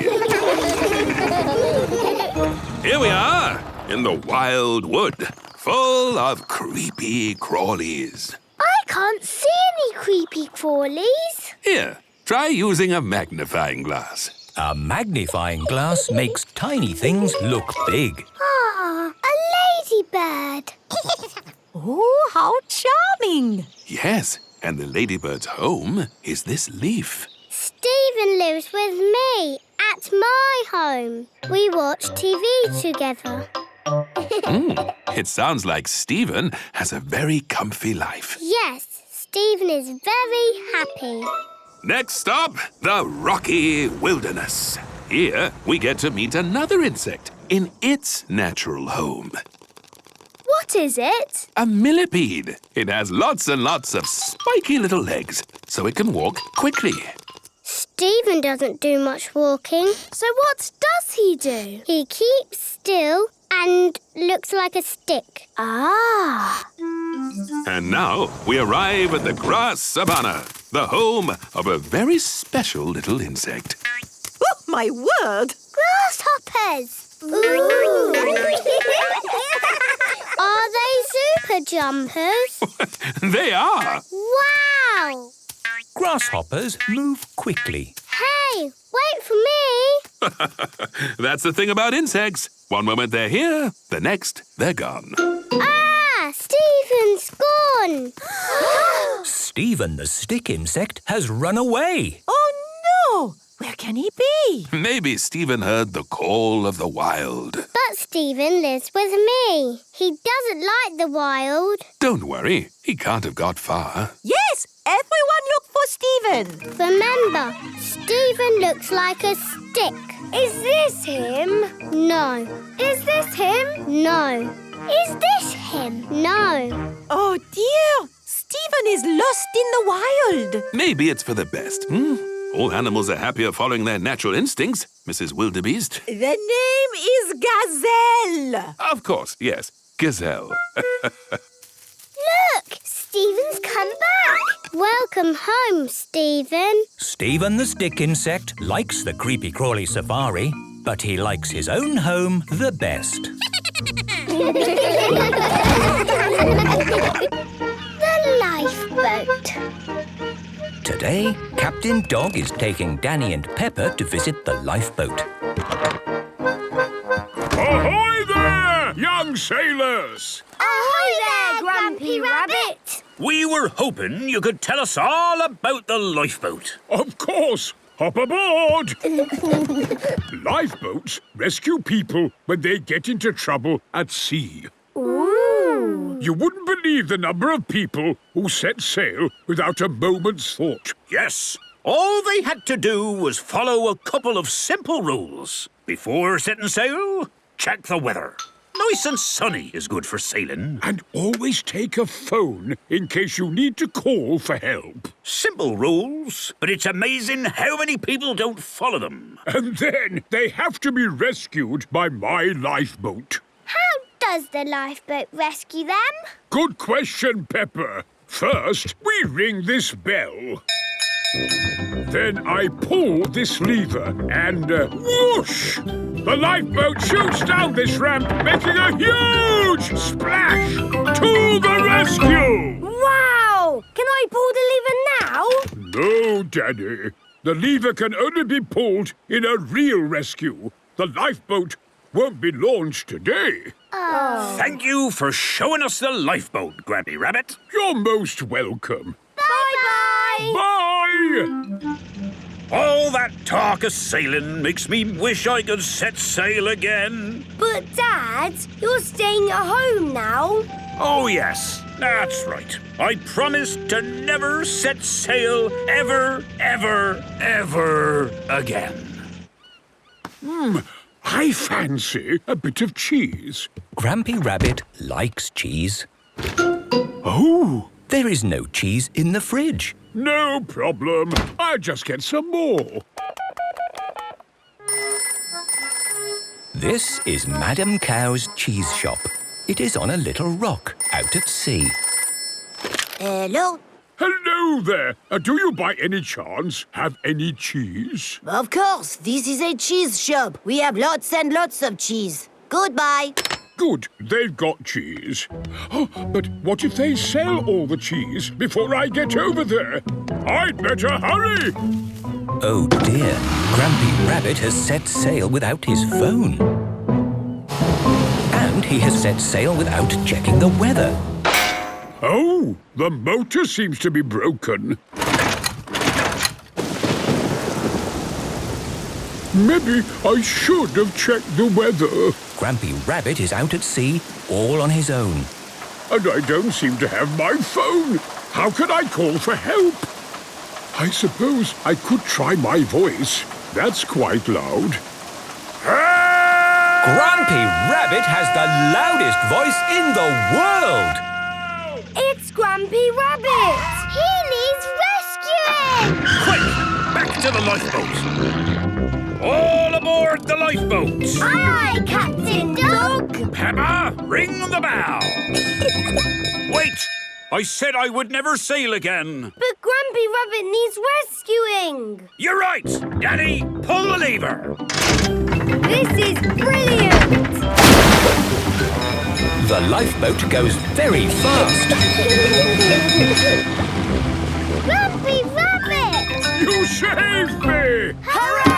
Here we are in the wild wood, full of creepy crawlies. I can't see any creepy crawlies. Here, try using a magnifying glass. A magnifying glass makes tiny things look big. Ah, a ladybird. Oh, how charming. Yes, and the ladybird's home is this leaf. Stephen lives with me at my home. We watch TV together. It sounds like Stephen has a very comfy life. Yes, Stephen is very happy. Next stop, the rocky wilderness. Here, we get to meet another insect in its natural home. What is it? A millipede. It has lots and lots of spiky little legs, so it can walk quickly. Stephen doesn't do much walking. So what does he do? He keeps still and looks like a stick. Ah. And now we arrive at the grass savanna, the home of a very special little insect. Oh, my word! Grasshoppers! Ooh! Are they super jumpers? They are. Wow! Grasshoppers move quickly. Hey, wait for me! That's the thing about insects. One moment they're here, the next they're gone. Ah! Stephen's gone! Stephen the stick insect has run away. Oh, no! Where can he be? Maybe Stephen heard the call of the wild. But Stephen lives with me. He doesn't like the wild. Don't worry, he can't have got far. Yes! Everyone look for Stephen. Remember, Stephen looks like a stick. Is this him? No. Is this him? No. Is this him? No. Oh, dear! Stephen is lost in the wild. Maybe it's for the best, All animals are happier following their natural instincts, Mrs. Wildebeest. The name is Gazelle. Of course, yes. Gazelle. Look! Stephen's come back. Welcome home, Stephen. Stephen the stick insect likes the creepy crawly safari, but he likes his own home the best. The lifeboat. Today, Captain Dog is taking Danny and Peppa to visit the lifeboat. Ahoy there, young sailors! Ahoy there, Grumpy Rabbit. We were hoping you could tell us all about the lifeboat. Of course. Hop aboard! Lifeboats rescue people when they get into trouble at sea. Ooh. You wouldn't believe the number of people who set sail without a moment's thought. Yes, all they had to do was follow a couple of simple rules. Before setting sail, check the weather. Now Nice and sunny is good for sailing. And always take a phone in case you need to call for help. Simple rules, but it's amazing how many people don't follow them. And then they have to be rescued by my lifeboat. How does the lifeboat rescue them? Good question, Peppa. First, we ring this bell. Then I pull this lever and whoosh! The lifeboat shoots down this ramp, making a huge splash! To the rescue! Wow! Can I pull the lever now? No, Daddy. The lever can only be pulled in a real rescue. The lifeboat won't be launched today. Oh. Thank you for showing us the lifeboat, Grampy Rabbit. You're most welcome. Bye-bye! Bye! All that talk of sailing makes me wish I could set sail again. But, Dad, you're staying at home now. Oh, yes, that's right. I promise to never set sail ever, ever, ever again. I fancy a bit of cheese. Grampy Rabbit likes cheese. Oh! There is no cheese in the fridge. No problem. I'll just get some more. This is Madam Cow's cheese shop. It is on a little rock out at sea. Hello? Hello there. Do you by any chance have any cheese? Of course, this is a cheese shop. We have lots and lots of cheese. Goodbye. Good, they've got cheese. Oh, but what if they sell all the cheese before I get over there? I'd better hurry. Oh dear, Grampy Rabbit has set sail without his phone. And he has set sail without checking the weather. Oh, the motor seems to be broken. Maybe I should have checked the weather. Grampy Rabbit is out at sea, all on his own. And I don't seem to have my phone. How can I call for help? I suppose I could try my voice. That's quite loud. Grampy Rabbit has the loudest voice in the world! It's Grampy Rabbit! He needs rescuing! Quick! Back to the lifeboat! All aboard the lifeboat! Aye, aye, Captain Dog! Peppa, ring the bell! Wait! I said I would never sail again. But Grampy Rabbit needs rescuing! You're right! Daddy, pull the lever! This is brilliant! The lifeboat goes very fast. Grampy Rabbit! You saved me! Hooray!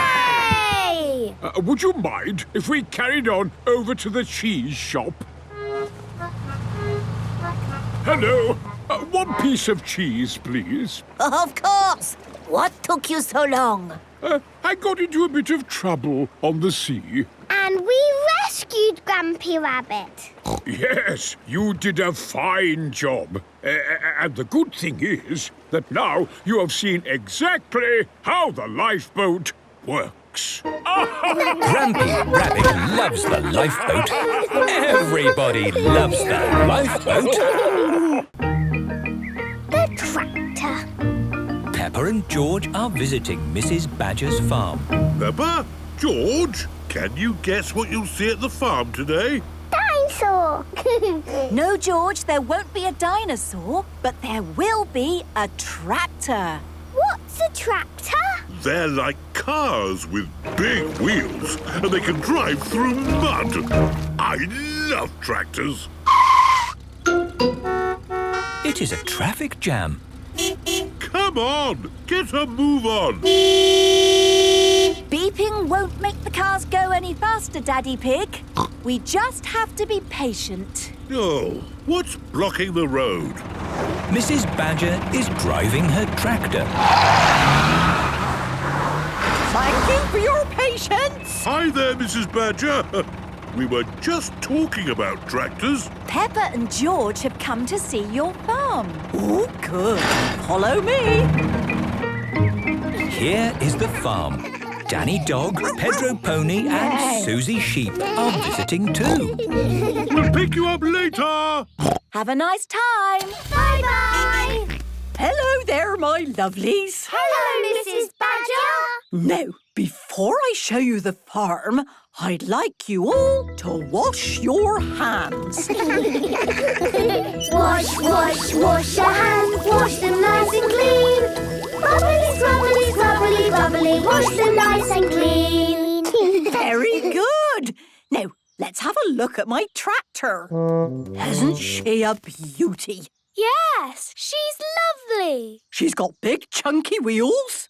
Would you mind if we carried on over to the cheese shop? Hello. One piece of cheese, please. Of course. What took you so long? I got into a bit of trouble on the sea. And we rescued Grampy Rabbit. Yes, you did a fine job. And the good thing is that now you have seen exactly how the lifeboat works. Grampy Rabbit loves the lifeboat. Everybody loves the lifeboat. The tractor. Peppa and George are visiting Mrs. Badger's farm. Peppa? George? Can you guess what you'll see at the farm today? Dinosaur! No, George, there won't be a dinosaur, but there will be a tractor. What's a tractor? They're like cars with big wheels, and they can drive through mud. I love tractors. It is a traffic jam. Come on, get a move on. Beeping won't make the cars go any faster, Daddy Pig. We just have to be patient. Oh, what's blocking the road? Mrs. Badger is driving her tractor. Thank you for your patience. Hi there, Mrs. Badger. We were just talking about tractors. Peppa and George have come to see your farm. Oh, good. Follow me. Here is the farm. Danny Dog, Pedro Pony and Susie Sheep are visiting too. We'll pick you up later. Have a nice time. Bye-bye. Hello there, my lovelies. Hello, Mrs. Badger. Now, before I show you the farm, I'd like you all to wash your hands. Wash, wash, wash your hands. Wash them nice and clean. Bubbly, scrubbly, scrubbly, bubbly. Wash them nice and clean. Very good. Now, let's have a look at my tractor. Isn't she a beauty? Yes, she's lovely. She's got big chunky wheels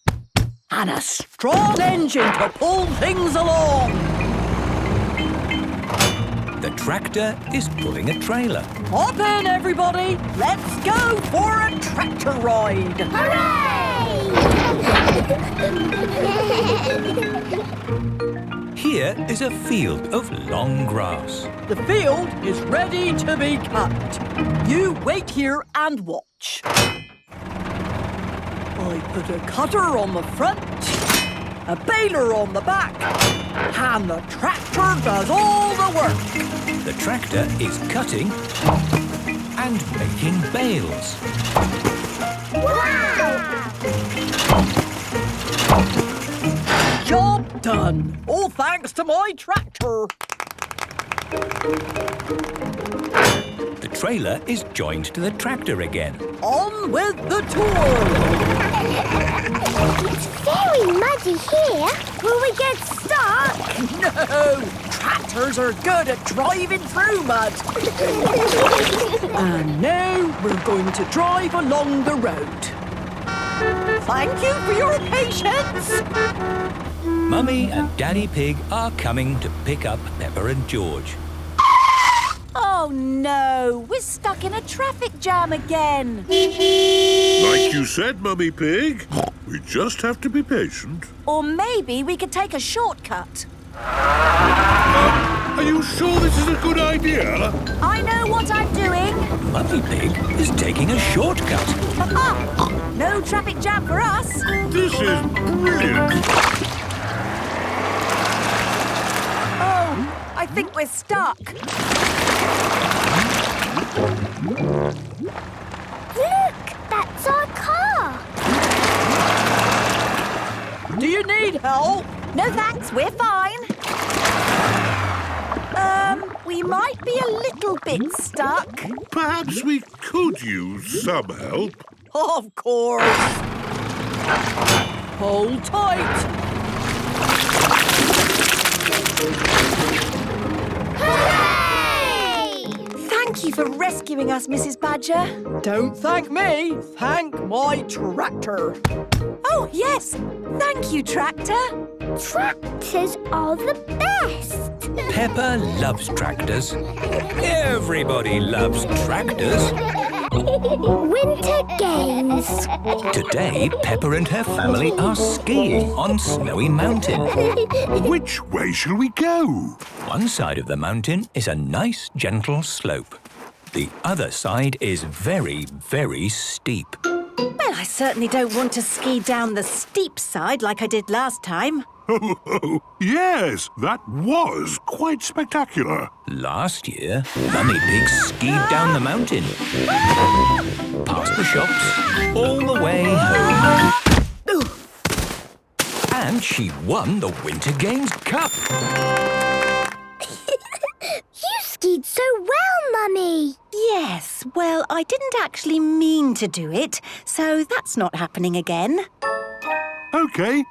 and a strong engine to pull things along. The tractor is pulling a trailer. Hop in, everybody. Let's go for a tractor ride. Here is a field of long grass. The field is ready to be cut. You wait here and watch. I put a cutter on the front, a baler on the back, and the tractor does all the work. The tractor is cutting and making bales. Wow! Job done. All thanks to my tractor. The trailer is joined to the tractor again. On with the tour. It's very muddy here. Will we get stuck? No! Tractors are good at driving through mud. And now we're going to drive along the road. Thank you for your patience. Mummy and Daddy Pig are coming to pick up Peppa and George. Oh no, we're stuck in a traffic jam again. Like you said, Mummy Pig, we just have to be patient. Or maybe we could take a shortcut. Are you sure this is a good idea? I know what I'm doing. Mummy Pig is taking a shortcut. No traffic jam for us. This is brilliant. Oh, I think we're stuck. Look, that's our car. Do you need help? No thanks, we're fine. We might be a little bit stuck. Perhaps we could use some help. Of course. Hold tight. Hooray! Thank you for rescuing us, Mrs. Badger. Don't thank me. Thank my tractor. Oh, yes. Thank you, Tractor. Tractors are the best. Peppa loves tractors. Everybody loves tractors. Winter games. Today, Peppa and her family are skiing on Snowy Mountain. Which way shall we go? One side of the mountain is a nice, gentle slope. The other side is very, very steep. Well, I certainly don't want to ski down the steep side like I did last time. Yes, that was quite spectacular. Last year, Mummy Pig skied down the mountain, past the shops, all the way home. And she won the Winter Games Cup. You skied so well, Mummy. Yes, well, I didn't actually mean to do it, so that's not happening again. OK,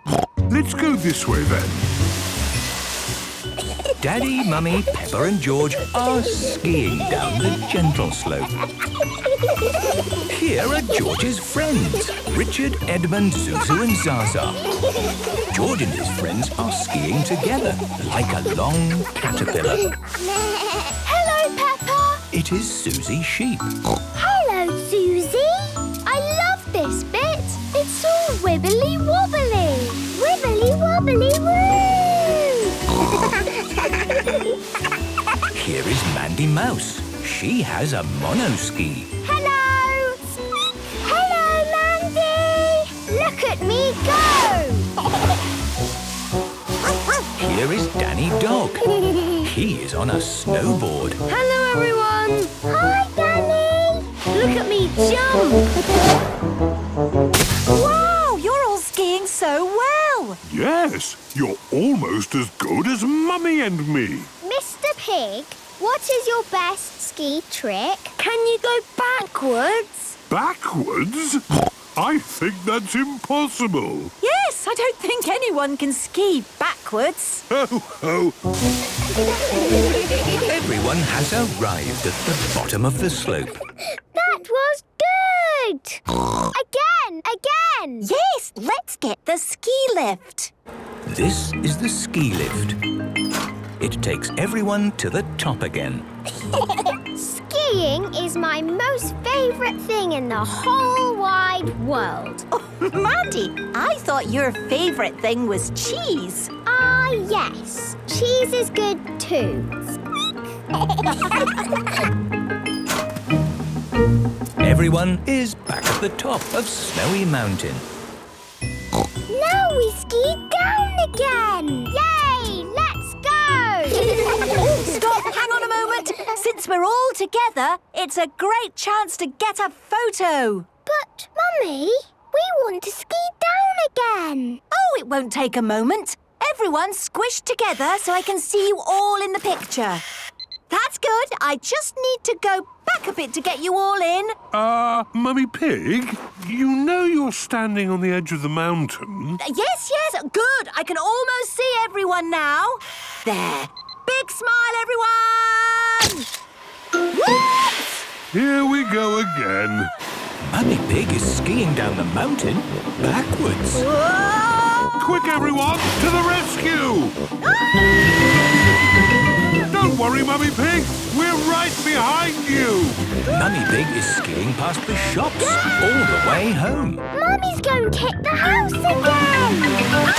let's go this way then. Daddy, Mummy, Peppa and George are skiing down the gentle slope. Here are George's friends, Richard, Edmund, Zuzu and Zaza. George and his friends are skiing together, like a long caterpillar. Hello, Peppa. It is Susie Sheep. Hello, Susie. I love this bit. It's all wibbly wobbly. Wibbly wobbly woo. Here is Mandy Mouse. She has a monoski. Hello. Hello, Mandy. Look at me go. here is Danny Dog. He is on a snowboard. Hello, everyone. Hi, Danny. Look at me jump. Wow, you're all skiing so well. Yes, you're almost as good as Mummy and me. Mr. Pig, what is your best ski trick? Can you go backwards? Backwards? I think that's impossible. Yes, I don't think anyone can ski backwards. Ho, ho. Everyone has arrived at the bottom of the slope. That was good. Again. Yes, let's get the ski lift. This is the ski lift. It takes everyone to the top again. Skiing is my most favourite thing in the whole wide world. Oh, Mandy, I thought your favourite thing was cheese. Ah, yes. Cheese is good too. Everyone is back at the top of Snowy Mountain. Now we ski down again. Yay! Let's go! Stop, hang on a moment. Since we're all together, it's a great chance to get a photo. But, Mummy, we want to ski down again. Oh, it won't take a moment. Everyone squish together so I can see you all in the picture. That's good. I just need to go back a bit to get you all in. Mummy Pig, you know you're standing on the edge of the mountain. Yes. Good. I can almost see everyone now. There. Big smile, everyone! Whoops! Here we go again. Mummy Pig is skiing down the mountain backwards. Whoa! Quick, everyone, to the rescue! Don't worry, Mummy Pig. We're right behind you. Mummy Pig is skiing past the shops all the way home. Mummy's going to hit the house again.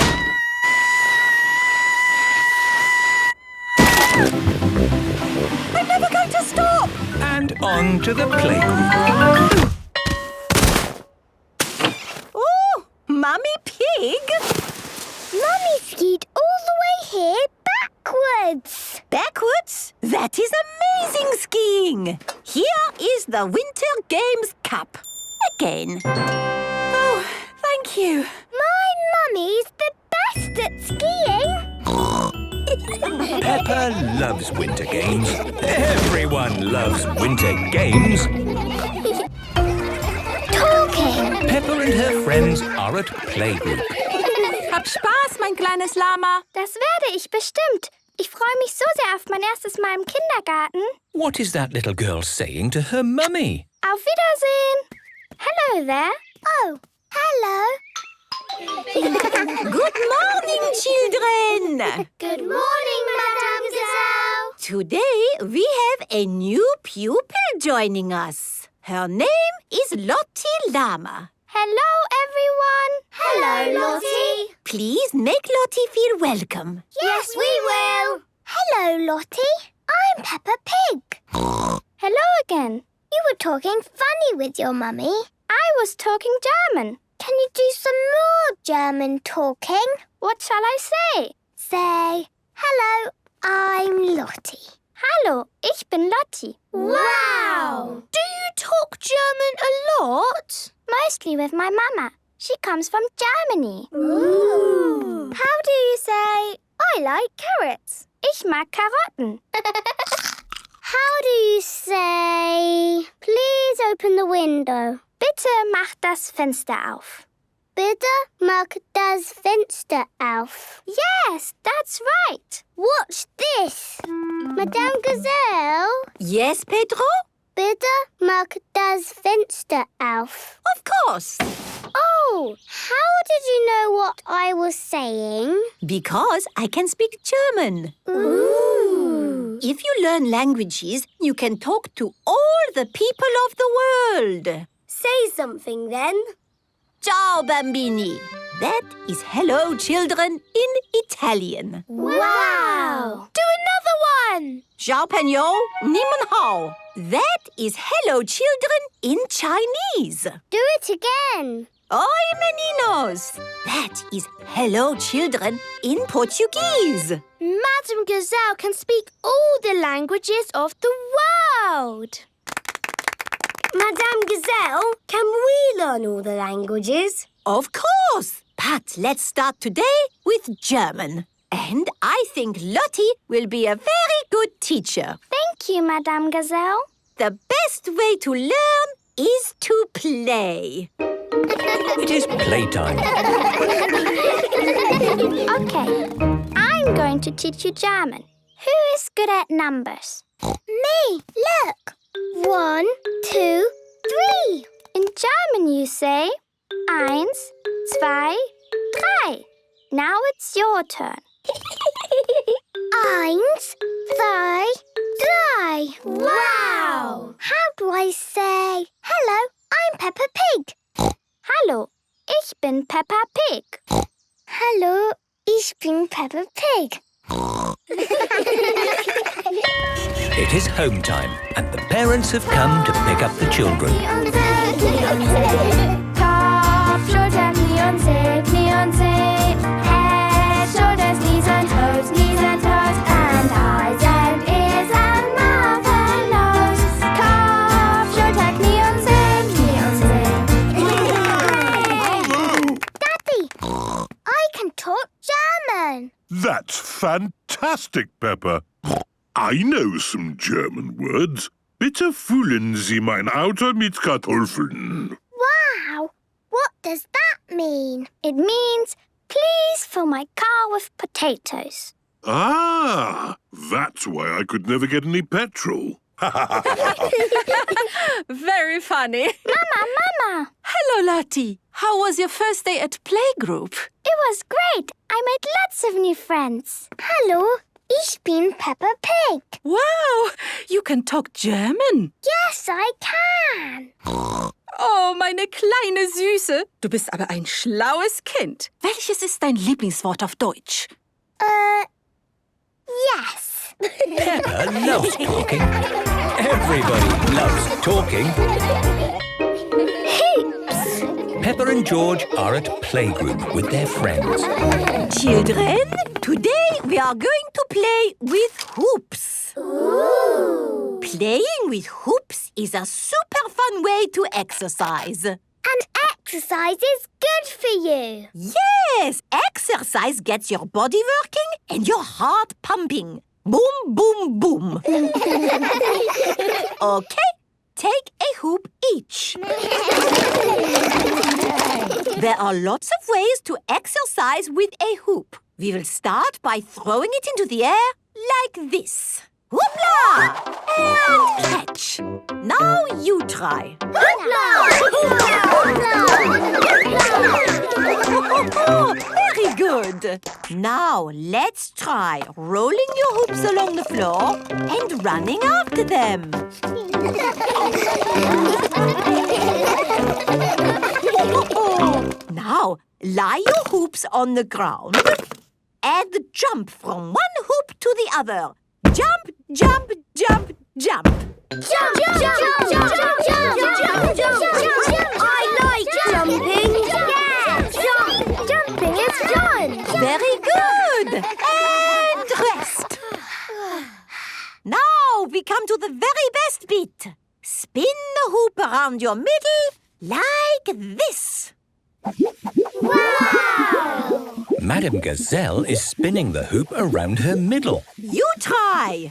I'm never going to stop. And on to the playgroup. Oh, Mummy Pig. Mummy skied all the way here backwards. Backwards? That is amazing skiing. Here is the Winter Games Cup. Again. Oh, thank you. My mummy's the best at skiing. Peppa loves winter games. Everyone loves winter games. Talking. Peppa and her friends are at playgroup. Hab Spaß, mein kleines Lama. Das werde ich bestimmt. Ich freue mich so sehr auf mein erstes Mal im Kindergarten. What is that little girl saying to her mummy? Auf Wiedersehen. Hello there. Oh, hello. Good morning, children. Good morning, Madame Gazelle. Today we have a new pupil joining us. Her name is Lottie Llama. Hello, everyone. Hello, Lottie. Please make Lottie feel welcome. Yes, we will. Hello, Lottie. I'm Peppa Pig. Hello again. You were talking funny with your mummy. I was talking German. Can you do some more German talking? What shall I say? Say, hello, I'm Lottie. Hallo, ich bin Lottie. Wow! Do you talk German a lot? Mostly with my mama. She comes from Germany. Ooh. How do you say, I like carrots? Ich mag Karotten. How do you say, please open the window? Bitte mach das Fenster auf. Bitte mach das Fenster auf. Yes, that's right. Watch this. Madame Gazelle? Yes, Pedro? Bitte mach das Fenster auf. Of course. Oh, how did you know what I was saying? Because I can speak German. Ooh. If you learn languages, you can talk to all the people of the world. Say something then. Ciao, bambini. That is hello, children, in Italian. Wow! Do another one. Ciao, Penyo, ni men hao. That is hello, children, in Chinese. Do it again. Oi, meninos! That is hello, children, in Portuguese. Madame Gazelle can speak all the languages of the world. Madame Gazelle, can we learn all the languages? Of course! But let's start today with German. And I think Lottie will be a very good teacher. Thank you, Madame Gazelle. The best way to learn is to play. It is playtime. OK, I'm going to teach you German. Who is good at numbers? Me, look. 1, 2, 3. In German you say 1, 2, 3. Now it's your turn. 1, 2, 3. Wow! How do I say, hello, I'm Peppa Pig? Hallo, ich bin Peppa Pig. Hallo, ich bin Peppa Pig. It is home time, and the parents have come to pick up the children. Kopf, Schultern, Knie und Zeh, Knie und Zeh. Head, shoulders, knees and toes, and eyes and ears and mouth and nose. Kopf, Schultern, Knie und Zeh, Daddy, I can talk German. That's fantastic, Peppa. I know some German words. Bitte füllen Sie mein Auto mit Kartoffeln. Wow! What does that mean? It means, please fill my car with potatoes. Ah, that's why I could never get any petrol. Very funny. Mama! Hello, Lottie. How was your first day at playgroup? It was great. I made lots of new friends. Hallo, ich bin Peppa Pig. Wow, you can talk German. Yes, I can. Oh, meine kleine Süße. Du bist aber ein schlaues Kind. Welches ist dein Lieblingswort auf Deutsch? Yes. Peppa loves talking. Everybody loves talking. Hoops. Peppa and George are at playgroup with their friends. Children, today we are going to play with hoops. Ooh. Playing with hoops is a super fun way to exercise. And exercise is good for you. Yes, exercise gets your body working and your heart pumping. Boom, boom, boom. Okay, take a hoop each. There are lots of ways to exercise with a hoop. We will start by throwing it into the air like this. Hoopla! And catch. Now you try. Very good. Now let's try rolling your hoops along the floor and running after them. Now lie your hoops on the ground and jump from one hoop to the other. Jump, jump, jump, jump. Jump, jump, jump, jump, jump, jump, jump, jump. I like jumping. Yeah, jumping is fun. Very good. And rest. Now we come to the very best bit. Spin the hoop around your middle like this. Wow! Madame Gazelle is spinning the hoop around her middle. You try.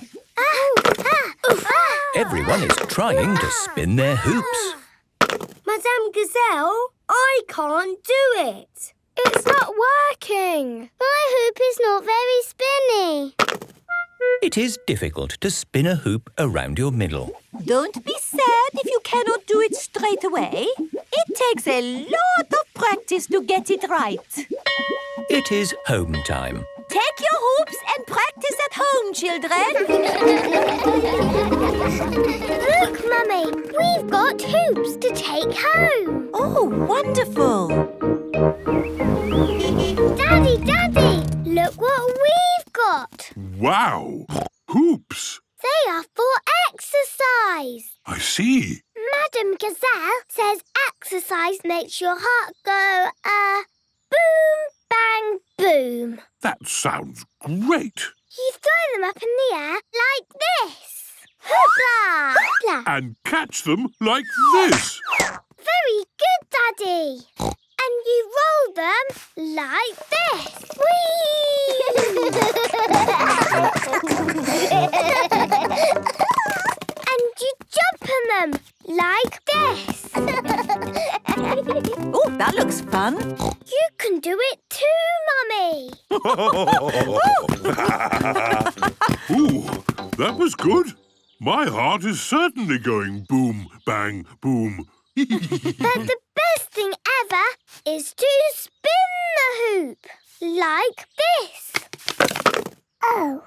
Everyone is trying to spin their hoops. Madame Gazelle, I can't do it. It's not working. My hoop is not very spinny. It is difficult to spin a hoop around your middle. Don't be sad if you cannot do it straight away. It takes a lot of practice to get it right. It is home time. Take your hoops and practice at home, children. Look, Mummy, we've got hoops to take home. Oh, wonderful. Daddy, look what we've got. Wow! Hoops! They are for exercise. I see. Madame Gazelle says exercise exercise makes your heart go, boom, bang, boom. That sounds great. You throw them up in the air like this. Hoopla! Hoopla! And catch them like this. Very good, Daddy. And you roll them like this. Whee! And you jump on them like this. Oh, that looks fun. You can do it too, Mummy. Ooh, that was good. My heart is certainly going boom, bang, boom. But the best thing ever is to spin the hoop like this. Oh.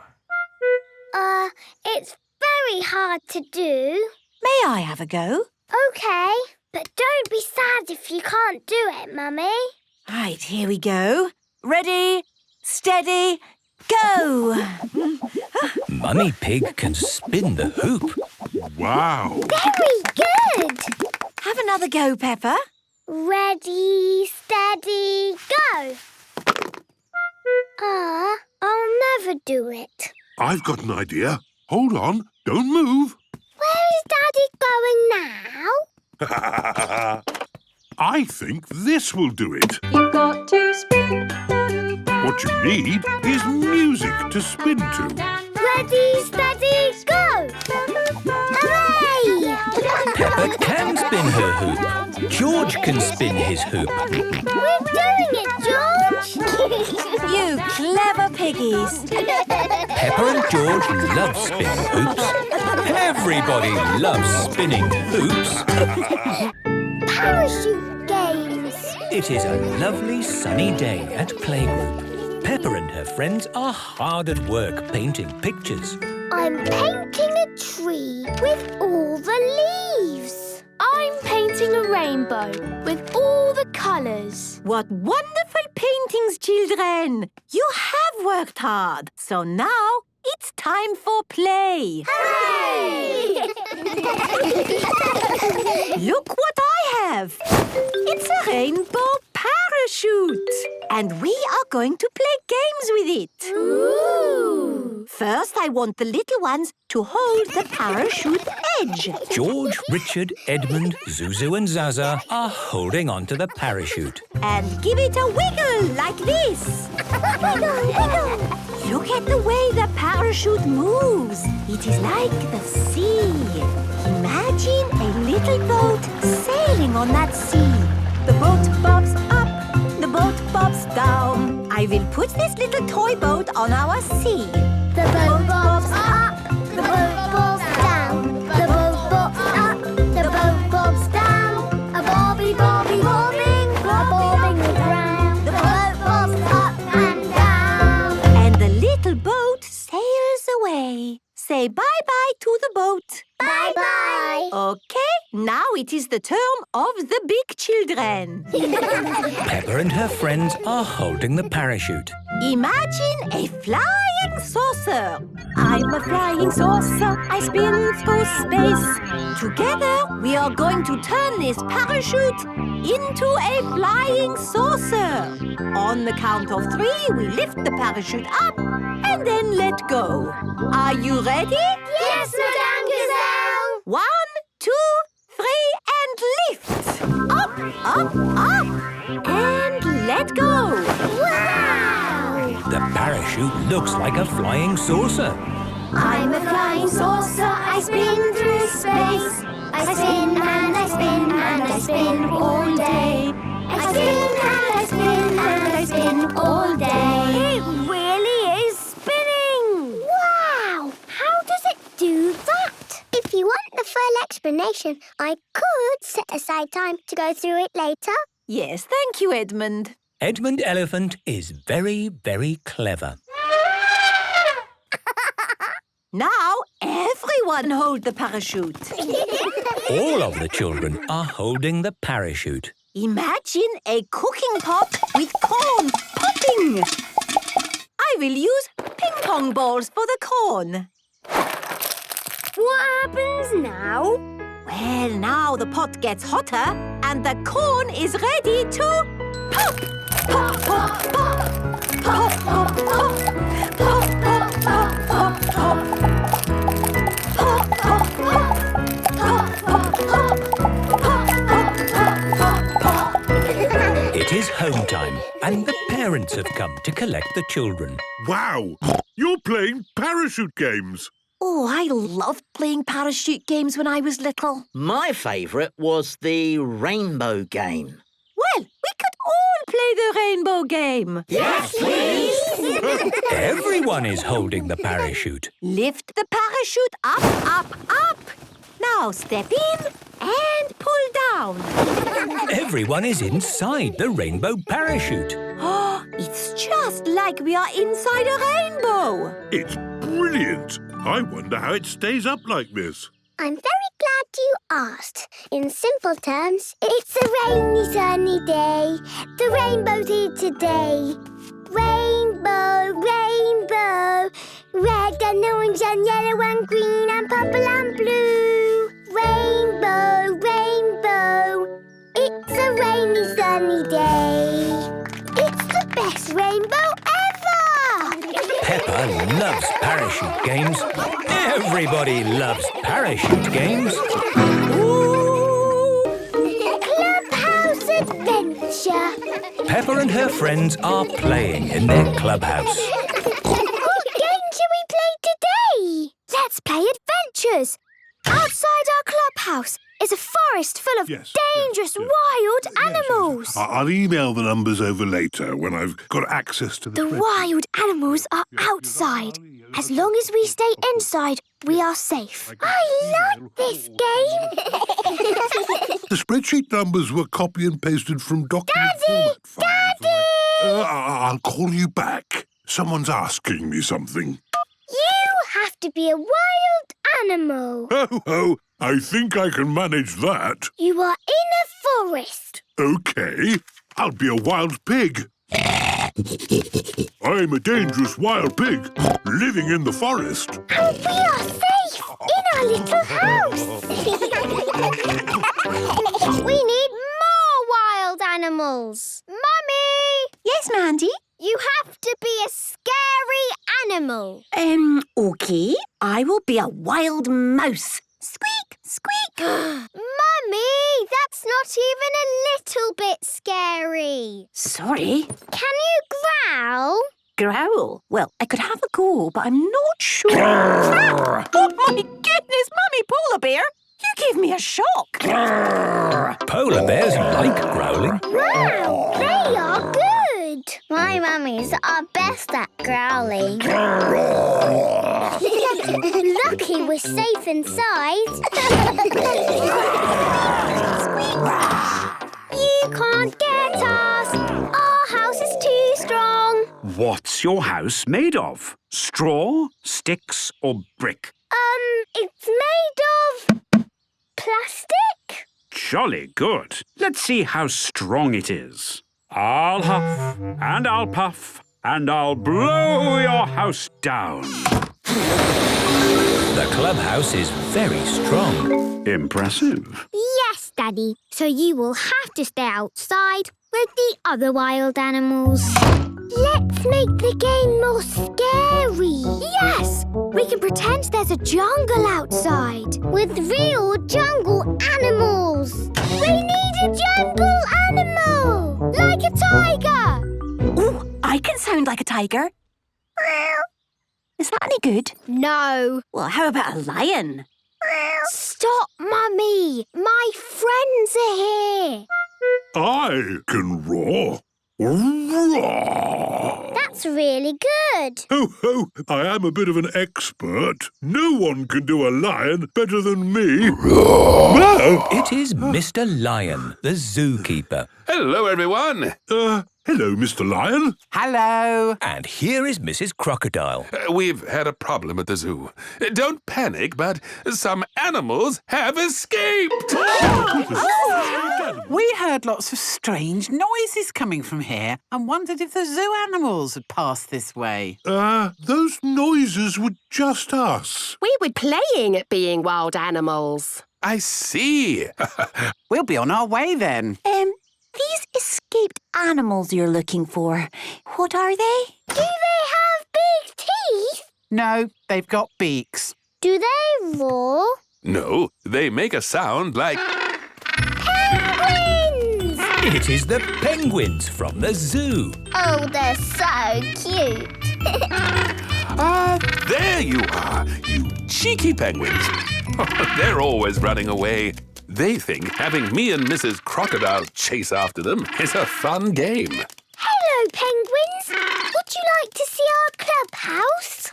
It's very hard to do. May I have a go? OK, but don't be sad if you can't do it, Mummy. Right, here we go. Ready, steady, go! Mummy Pig can spin the hoop. Wow. Very good. Have another go, Peppa. Ready, steady, go. I'll never do it. I've got an idea. Hold on, don't move. Where is Daddy going now? I think this will do it. You've got to spin the hoop. What you need is music to spin to. Ready, steady, go! Hooray! Peppa can spin her hoop. George can spin his hoop. We're doing it, George! You clever piggies. Peppa and George love spinning hoops. Everybody loves spinning hoops. Parachute games. It is a lovely sunny day at playgroup. Peppa and her friends are hard at work painting pictures. I'm painting a tree with all the leaves. I'm painting a rainbow with all the colours. What wonderful paintings, children! You have worked hard, so now it's time for play. Hooray! Look what I have. It's a rainbow parachute. And we are going to play games with it. Ooh! First, I want the little ones to hold the parachute edge. George, Richard, Edmund, Zuzu and Zaza are holding onto the parachute. And give it a wiggle like this. Wiggle, wiggle. Look at the way the parachute moves. It is like the sea. Imagine a little boat sailing on that sea. The boat bobs up, the boat bobs down. I will put this little toy boat on our sea. The boat bobs up, the boat bobs down. The boat bobs up, the boat bobs down. A bobby, bobby, bobbing, a bobbing around. The boat bobs up and down. And the little boat sails away. Say bye-bye to the boat. Bye-bye. Okay, now it is the turn of the big children. Peppa and her friends are holding the parachute. Imagine a flying saucer. I'm a flying saucer. I spin through space. Together, we are going to turn this parachute into a flying saucer. On the count of 3, we lift the parachute up and then let go. Are you ready? Yes, Madame Gazelle. 1, 2, 3, and lift. Up, up, up. And let go. Wow! The parachute looks like a flying saucer. I'm a flying saucer. I spin through space. I spin and I spin and I spin all day. I spin and I spin and I spin all day. It really is spinning. Wow! How does it do that? If you want the full explanation, I could set aside time to go through it later. Yes, thank you, Edmund. Edmund Elephant is very, very clever. Now, everyone hold the parachute. All of the children are holding the parachute. Imagine a cooking pot with corn popping. I will use ping-pong balls for the corn. What happens now? Well, now the pot gets hotter and the corn is ready to pop! Pop, pop, pop! Pop, pop, pop! Pop, pop, pop, pop, pop! Pop, pop, pop! Pop, pop, pop! Pop, pop, pop, pop, pop! It is home time, and the parents have come to collect the children. Wow! You're playing parachute games. Oh, I loved playing parachute games when I was little. My favourite was the rainbow game. Well, we could all play the rainbow game. Yes, please! Everyone is holding the parachute. Lift the parachute up, up, up. Now step in and pull down. Everyone is inside the rainbow parachute. Oh, it's just like we are inside a rainbow. It's brilliant. I wonder how it stays up like this. I'm very glad you asked. In simple terms, it's a rainy, sunny day. The rainbow's here today. Rainbow, rainbow, red and orange and yellow and green and purple and blue. Rainbow, rainbow, it's a rainy, sunny day. It's the best rainbow ever! Peppa loves parachute games. Everybody loves parachute games. Clubhouse adventure. Peppa and her friends are playing in their clubhouse. What game shall we play today? Let's play adventures. Outside our clubhouse is a forest full of dangerous wild animals. I'll email the numbers over later when I've got access to the The wild animals are outside. As long as we stay inside, we are safe. I like this game. The spreadsheet numbers were copy and pasted from document format files. Daddy! I'll call you back. Someone's asking me something. You have to be a wild animal. Oh, I think I can manage that. You are in a forest. OK, I'll be a wild pig. I'm a dangerous wild pig living in the forest. And we are safe in our little house. We need more wild animals. Mummy! Yes, Mandy? You have to be a scary animal. OK. I will be a wild mouse. Squeak, squeak. Mummy, that's not even a little bit scary. Sorry. Can you growl? Growl? Well, I could have a go, but I'm not sure. Oh, my goodness, Mummy Polar Bear! You gave me a shock. Polar bears like growling. Wow, they are good. My mummies are best at growling. Lucky we're safe inside. You can't get us. Our house is too strong. What's your house made of? Straw, sticks, or brick? It's made of plastic. Jolly good. Let's see how strong it is. I'll huff, and I'll puff, and I'll blow your house down. The clubhouse is very strong. Impressive. Yes, Daddy. So you will have to stay outside with the other wild animals. Let's make the game more scary. Yes! We can pretend there's a jungle outside with real jungle animals. We need a jungle animal! Like a tiger! Oh, I can sound like a tiger. Is that any good? No. Well, how about a lion? Stop, Mummy! My friends are here. I can roar. Roar! That's really good. Ho, ho! I am a bit of an expert. No one can do a lion better than me. No! It is Mr. Lion, the zookeeper. Hello, everyone. Hello, Mr. Lion. Hello. And here is Mrs. Crocodile. We've had a problem at the zoo. Don't panic, but some animals have escaped. We heard lots of strange noises coming from here and wondered if the zoo animals had passed this way. Those noises were just us. We were playing at being wild animals. I see. We'll be on our way then. These escaped animals you're looking for, what are they? Do they have big teeth? No, they've got beaks. Do they roar? No, they make a sound like... Penguins! It is the penguins from the zoo. Oh, they're so cute. There you are, you cheeky penguins. They're always running away. They think having me and Mrs. Crocodile chase after them is a fun game. Hello, penguins. Would you like to see our clubhouse?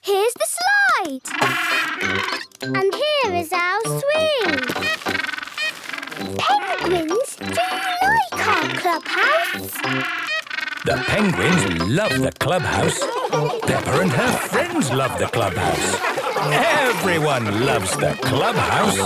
Here's the slide. And here is our swing. Penguins, do you like our clubhouse? The penguins love the clubhouse. Peppa and her friends love the clubhouse. Everyone loves the clubhouse.